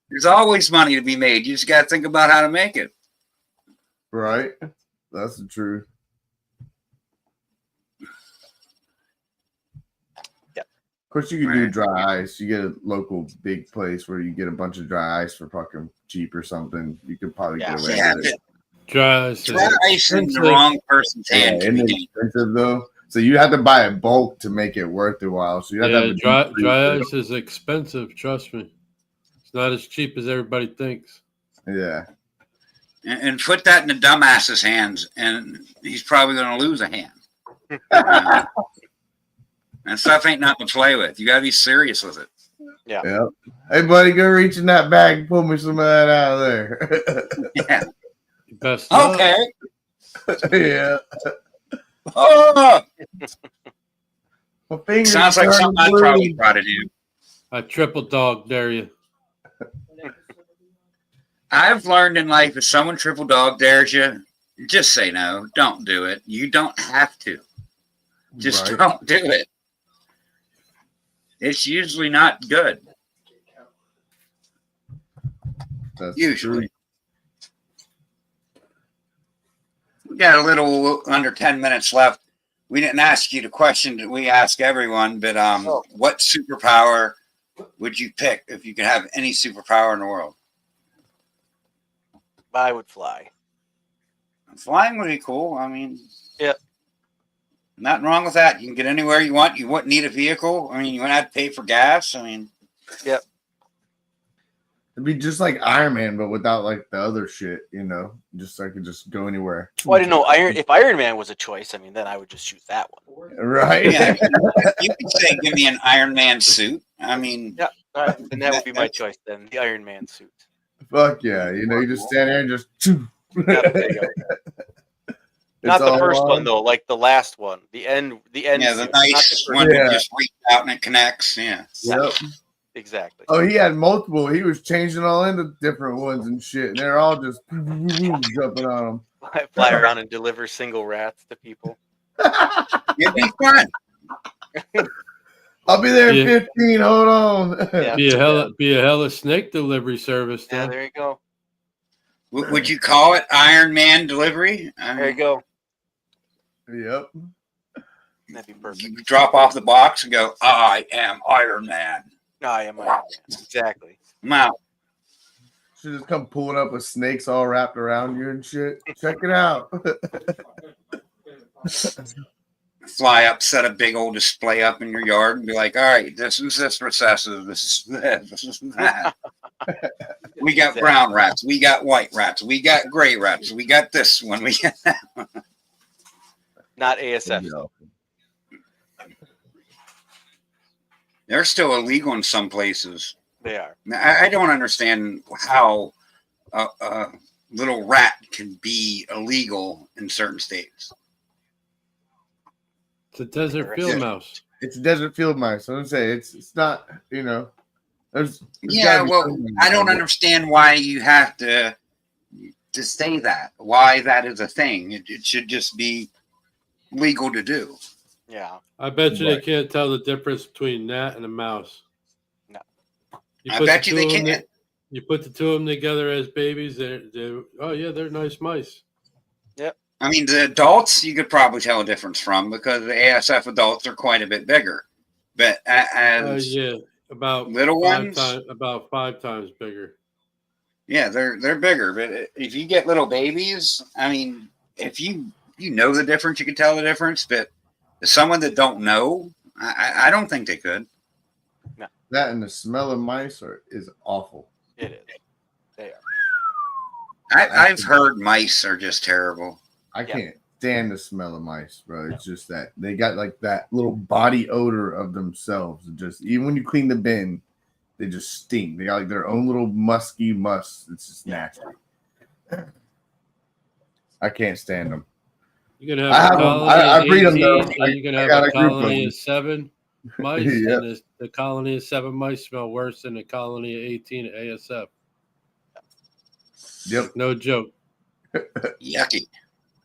[SPEAKER 1] There's always money to be made. You just got to think about how to make it.
[SPEAKER 4] Right. That's the truth. Of course, you can do dry ice. You get a local big place where you get a bunch of dry ice for fucking cheap or something. You could probably get away with it.
[SPEAKER 2] Dry ice
[SPEAKER 1] in the wrong person's hand can be
[SPEAKER 4] expensive though. So you have to buy it bulk to make it worth the while. So you have to have
[SPEAKER 2] dry ice is expensive. Trust me, it's not as cheap as everybody thinks.
[SPEAKER 4] Yeah.
[SPEAKER 1] And put that in the dumbass's hands, and he's probably going to lose a hand. And stuff ain't nothing to play with. You got to be serious with it.
[SPEAKER 3] Yeah.
[SPEAKER 4] Yep. Hey, buddy, go reach in that bag and pull me some of that out of there.
[SPEAKER 1] Yeah.
[SPEAKER 2] Best
[SPEAKER 1] okay.
[SPEAKER 4] Yeah.
[SPEAKER 1] Oh.
[SPEAKER 4] My fingers
[SPEAKER 1] sounds like something I probably try to do.
[SPEAKER 2] I triple dog dare you.
[SPEAKER 1] I've learned in life if someone triple dog dares you, just say no. Don't do it. You don't have to. Just don't do it. It's usually not good.
[SPEAKER 4] That's
[SPEAKER 1] usually. True. We got a little under 10 minutes left. We didn't ask you the question that we ask everyone, but what superpower would you pick if you could have any superpower in the world?
[SPEAKER 3] I would fly.
[SPEAKER 1] Flying would be cool. I mean,
[SPEAKER 3] yep.
[SPEAKER 1] Nothing wrong with that. You can get anywhere you want. You wouldn't need a vehicle. I mean, you wouldn't have to pay for gas. I mean,
[SPEAKER 3] yep.
[SPEAKER 4] It'd be just like Iron Man, but without like the other shit, you know. Just I could just go anywhere.
[SPEAKER 3] Well, I didn't know if Iron Man was a choice. I mean, then I would just choose that one.
[SPEAKER 4] Right?
[SPEAKER 1] Yeah, you could say, "Give me an Iron Man suit." I mean,
[SPEAKER 3] yeah, all right. Then that would be my choice. Then the Iron Man suit.
[SPEAKER 4] Fuck yeah! You know, you just stand there and just.
[SPEAKER 3] Yeah, there you go. Not the first one though, like the last one. The end.
[SPEAKER 1] Yeah, the nice one that just reach out and it connects. Yeah.
[SPEAKER 4] Yep.
[SPEAKER 3] Exactly.
[SPEAKER 4] Oh, he had multiple. He was changing all into different ones and shit. And they're all just jumping on him.
[SPEAKER 3] Fly around and deliver single rats to people.
[SPEAKER 1] It'd be fun.
[SPEAKER 4] I'll be there in 15. Hold on.
[SPEAKER 2] Yeah. Be a hella snake delivery service. Though.
[SPEAKER 3] Yeah, there you go.
[SPEAKER 1] Would you call it Iron Man delivery?
[SPEAKER 3] There you go.
[SPEAKER 4] Yep.
[SPEAKER 3] That'd be perfect.
[SPEAKER 1] You drop off the box and go, I am Iron Man.
[SPEAKER 3] I am Iron Man. Exactly.
[SPEAKER 1] Wow.
[SPEAKER 4] Should just come pulling up with snakes all wrapped around you and shit. Check it out.
[SPEAKER 1] Fly up, set a big old display up in your yard and be like, all right, this is this recessive, this is this, this is that. We got brown rats, we got white rats, we got gray rats, we got this one, we got that one.
[SPEAKER 3] Not ASF.
[SPEAKER 4] No.
[SPEAKER 1] They're still illegal in some places.
[SPEAKER 3] They are.
[SPEAKER 1] I don't understand how a little rat can be illegal in certain states.
[SPEAKER 2] It's a desert field mouse.
[SPEAKER 4] It's a desert field mouse. I'm say it's not, you know. There's
[SPEAKER 1] well, I don't understand why you have to say that. Why that is a thing. It should just be legal to do.
[SPEAKER 3] Yeah.
[SPEAKER 2] I bet you they can't tell the difference between that and a mouse.
[SPEAKER 3] No.
[SPEAKER 1] I bet you they can't.
[SPEAKER 2] You put the two of them together as babies. They're nice mice.
[SPEAKER 3] Yep.
[SPEAKER 1] I mean, the adults you could probably tell a difference from because the ASF adults are quite a bit bigger. But as
[SPEAKER 2] about
[SPEAKER 1] little ones,
[SPEAKER 2] about 5 times bigger.
[SPEAKER 1] Yeah, they're bigger. But if you get little babies, I mean, if you know the difference, you can tell the difference. But someone that don't know, I don't think they could.
[SPEAKER 3] No.
[SPEAKER 4] That and the smell of mice is awful.
[SPEAKER 3] It is. They
[SPEAKER 1] are. I've heard mice are just terrible.
[SPEAKER 4] I can't stand the smell of mice, bro. It's just that they got like that little body odor of themselves. Just even when you clean the bin, they just stink. They got like their own little musky must. It's just nasty. I can't stand them.
[SPEAKER 2] You're gonna have I breed them though. You're gonna have a colony of 7 mice, and the colony of 7 mice smell worse than the colony of 18 ASF.
[SPEAKER 4] Yep,
[SPEAKER 2] no joke.
[SPEAKER 1] Yucky.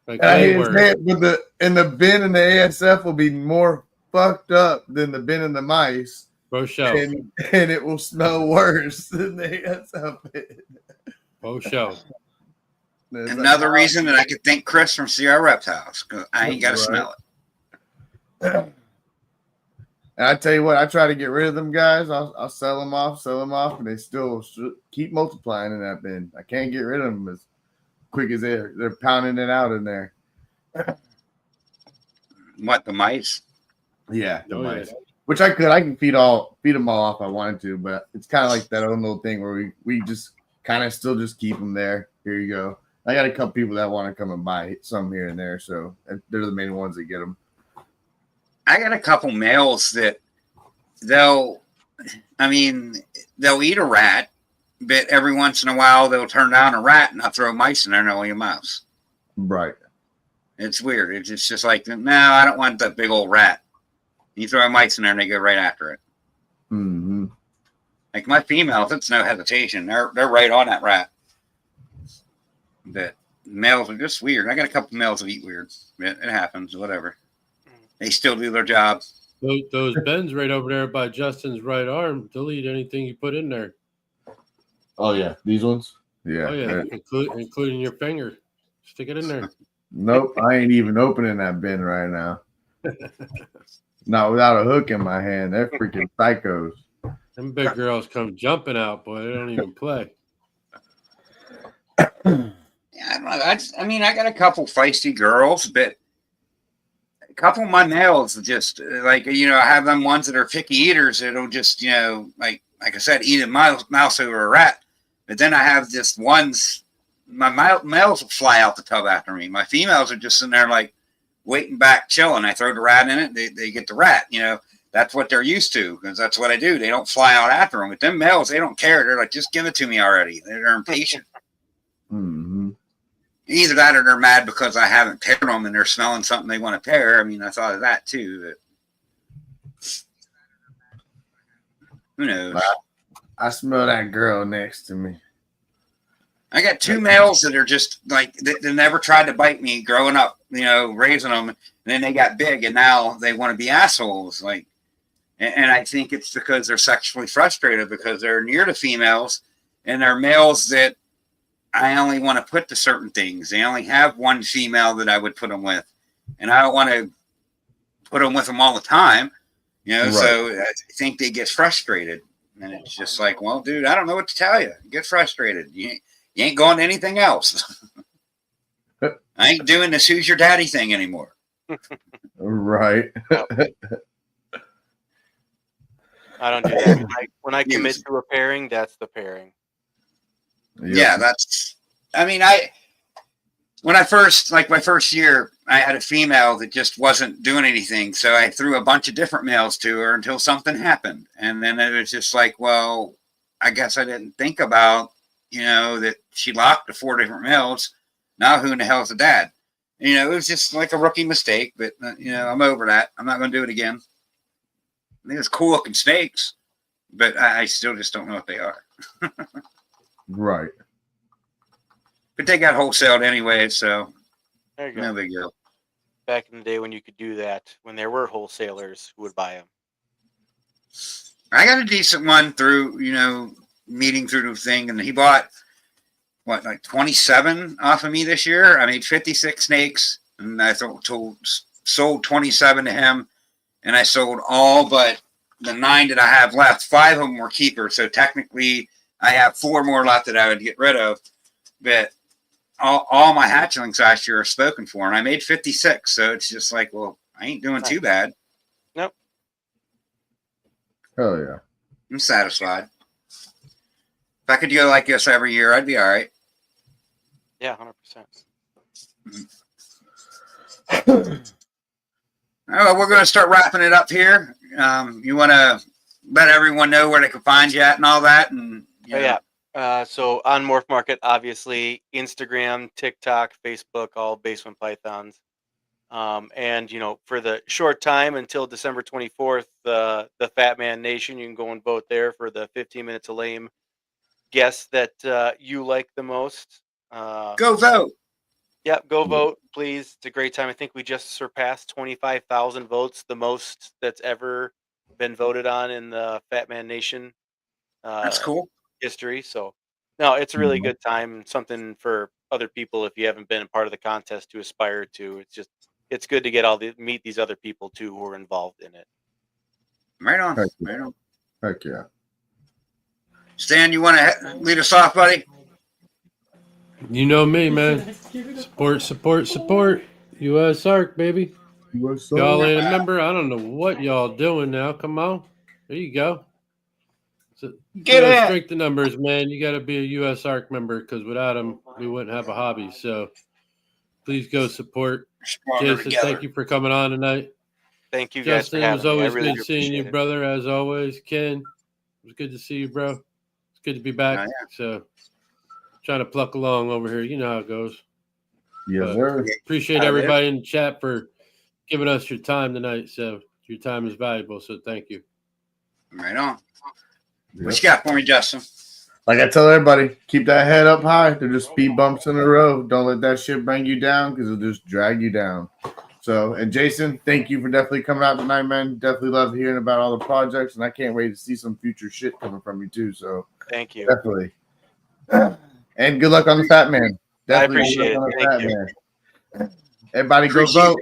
[SPEAKER 4] But the bin in the ASF will be more fucked up than the bin in the mice.
[SPEAKER 2] For sure.
[SPEAKER 4] And it will smell worse than the ASF bin.
[SPEAKER 2] For sure.
[SPEAKER 1] Another reason that I could thank Chris from CR Reptiles because I ain't got to smell it.
[SPEAKER 4] And I tell you what, I try to get rid of them guys. I'll sell them off, and they still keep multiplying in that bin. I can't get rid of them as quick as they're pounding it out in there.
[SPEAKER 1] What, the mice?
[SPEAKER 4] Yeah, the mice. Yeah. Which I can feed them all if I wanted to, but it's kind of like that own little thing where we just kind of still just keep them there. Here you go. I got a couple people that want to come and buy some here and there, so they're the main ones that get them.
[SPEAKER 1] I got a couple males that they'll eat a rat, but every once in a while they'll turn down a rat and I'll throw mice in there and they'll eat a mouse.
[SPEAKER 4] Right.
[SPEAKER 1] It's weird. It's just like, no, I don't want that big old rat. You throw mice in there and they go right after it.
[SPEAKER 4] Mm-hmm.
[SPEAKER 1] Like my females, it's no hesitation. They're right on that rat. But males are just weird. I got a couple males that eat weird. It happens, whatever. They still do their job.
[SPEAKER 2] Those bins right over there by Justin's right arm, they'll eat anything you put in there.
[SPEAKER 4] Oh, yeah. These ones? Yeah.
[SPEAKER 2] Oh, yeah. Including your finger. Stick it in there.
[SPEAKER 4] Nope. I ain't even opening that bin right now. Not without a hook in my hand. They're freaking psychos.
[SPEAKER 2] Them big girls come jumping out, boy. They don't even play.
[SPEAKER 1] Yeah, I don't know. I got a couple feisty girls, but a couple of my males just like, I have them ones that are picky eaters that'll just, like I said, eat a mouse over a rat. But then I have just ones, my males will fly out the tub after me. My females are just sitting there like waiting back, chilling. I throw the rat in it, they get the rat. That's what they're used to because that's what I do. They don't fly out after them. But them males, they don't care. They're like, just give it to me already. They're impatient.
[SPEAKER 4] Mm-hmm.
[SPEAKER 1] Either that or they're mad because I haven't paired them and they're smelling something they want to pair. I thought of that too. But who knows?
[SPEAKER 4] I smell that girl next to me.
[SPEAKER 1] I got two males that are just like, they never tried to bite me growing up, raising them. And then they got big and now they want to be assholes. Like, and I think it's because they're sexually frustrated because they're near to females and they're males that I only want to put to certain things. They only have one female that I would put them with. And I don't want to put them with them all the time, right. So I think they get frustrated. And it's just like, well, dude, I don't know what to tell you. Get frustrated. You ain't going to anything else. I ain't doing this who's your daddy thing anymore.
[SPEAKER 4] Right.
[SPEAKER 3] I don't do that. When I commit to a pairing, that's the pairing.
[SPEAKER 4] Yep.
[SPEAKER 1] Yeah, my first year, I had a female that just wasn't doing anything. So I threw a bunch of different males to her until something happened. And then it was just like, well, I guess I didn't think about, that she locked the 4 different males. Now who in the hell is the dad? It was just like a rookie mistake, but I'm over that. I'm not going to do it again. I think it's cool looking snakes, but I still just don't know what they are.
[SPEAKER 4] Right.
[SPEAKER 1] But they got wholesaled anyway, so
[SPEAKER 3] there you go.
[SPEAKER 1] No big deal.
[SPEAKER 3] Back in the day when you could do that, when there were wholesalers who would buy them.
[SPEAKER 1] I got a decent one through, meeting through the thing, and he bought, 27 off of me this year? I made 56 snakes, and I sold 27 to him, and I sold all but the 9 that I have left. 5 of them were keepers, so technically I have 4 more left that I would get rid of, but all my hatchlings last year are spoken for, and I made 56, so it's just like, well, I ain't doing too bad.
[SPEAKER 3] Nope.
[SPEAKER 4] Oh, yeah.
[SPEAKER 1] I'm satisfied. If I could go like this every year, I'd be all right.
[SPEAKER 3] Yeah, 100%.
[SPEAKER 1] Oh, we're going to start wrapping it up here. You want to let everyone know where they can find you at and all that? And
[SPEAKER 3] yeah. So on Morph Market, obviously, Instagram, TikTok, Facebook, all Basement Pythons. And, for the short time until December 24th, the Fat Man Nation, you can go and vote there for the 15 Minutes of Lame guest that you like the most.
[SPEAKER 1] Go vote.
[SPEAKER 3] Yeah, go vote, please. It's a great time. I think we just surpassed 25,000 votes, the most that's ever been voted on in the Fat Man Nation.
[SPEAKER 1] That's cool.
[SPEAKER 3] History. So, no, it's a really good time. Something for other people if you haven't been a part of the contest to aspire to. It's good to get meet these other people too who are involved in it.
[SPEAKER 1] Right on.
[SPEAKER 4] Heck
[SPEAKER 1] Right on.
[SPEAKER 4] Heck yeah.
[SPEAKER 1] Stan, you want to lead us off, buddy?
[SPEAKER 2] You know me, man. Support. US Arc, baby. Y'all ain't a member. I don't know what y'all doing now. Come on. There you go. So,
[SPEAKER 1] Get it.
[SPEAKER 2] Strength in numbers, man. You got to be a US Arc member because without them, we wouldn't have a hobby. So please go support. Jason, thank you for coming on tonight.
[SPEAKER 3] Thank you guys
[SPEAKER 2] Justin,
[SPEAKER 3] for having
[SPEAKER 2] it was always
[SPEAKER 3] me. I really
[SPEAKER 2] good seeing you, brother, as always. Ken, it was good to see you, bro. It's good to be back. Oh, yeah. So trying to pluck along over here. You know how it goes.
[SPEAKER 4] Yes, sir.
[SPEAKER 2] Appreciate everybody in the chat for giving us your time tonight. So your time is valuable. So thank you.
[SPEAKER 1] Right on. Yep. What you got for me, Justin?
[SPEAKER 4] Like I tell everybody, keep that head up high. They're just speed bumps in the road. Don't let that shit bring you down because it'll just drag you down. So, and Jason, thank you for definitely coming out tonight, man. Definitely love hearing about all the projects, and I can't wait to see some future shit coming from you too. So,
[SPEAKER 3] thank you.
[SPEAKER 4] Definitely. And good luck on the Fat Man. Definitely
[SPEAKER 3] I appreciate it. Thank you.
[SPEAKER 4] Man. Everybody go vote.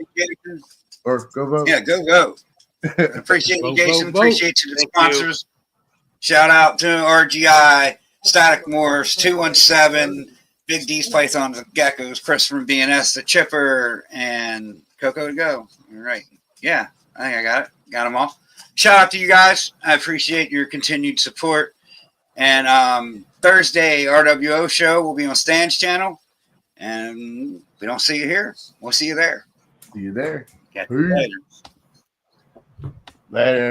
[SPEAKER 4] Or go vote.
[SPEAKER 1] Yeah, go vote. Appreciate you, Jason. Appreciate you, the sponsors. Shout out to RGI, Static Morse, 217, Big D's Pythons and Geckos, Chris from BNS, the Chipper, and Coco to go. All right. Yeah, I think I got it. Got them all. Shout out to you guys. I appreciate your continued support. And Thursday, RWO show will be on Stan's channel. And if we don't see you here, we'll see you there.
[SPEAKER 4] See you there.
[SPEAKER 1] Catch you later.
[SPEAKER 4] Later.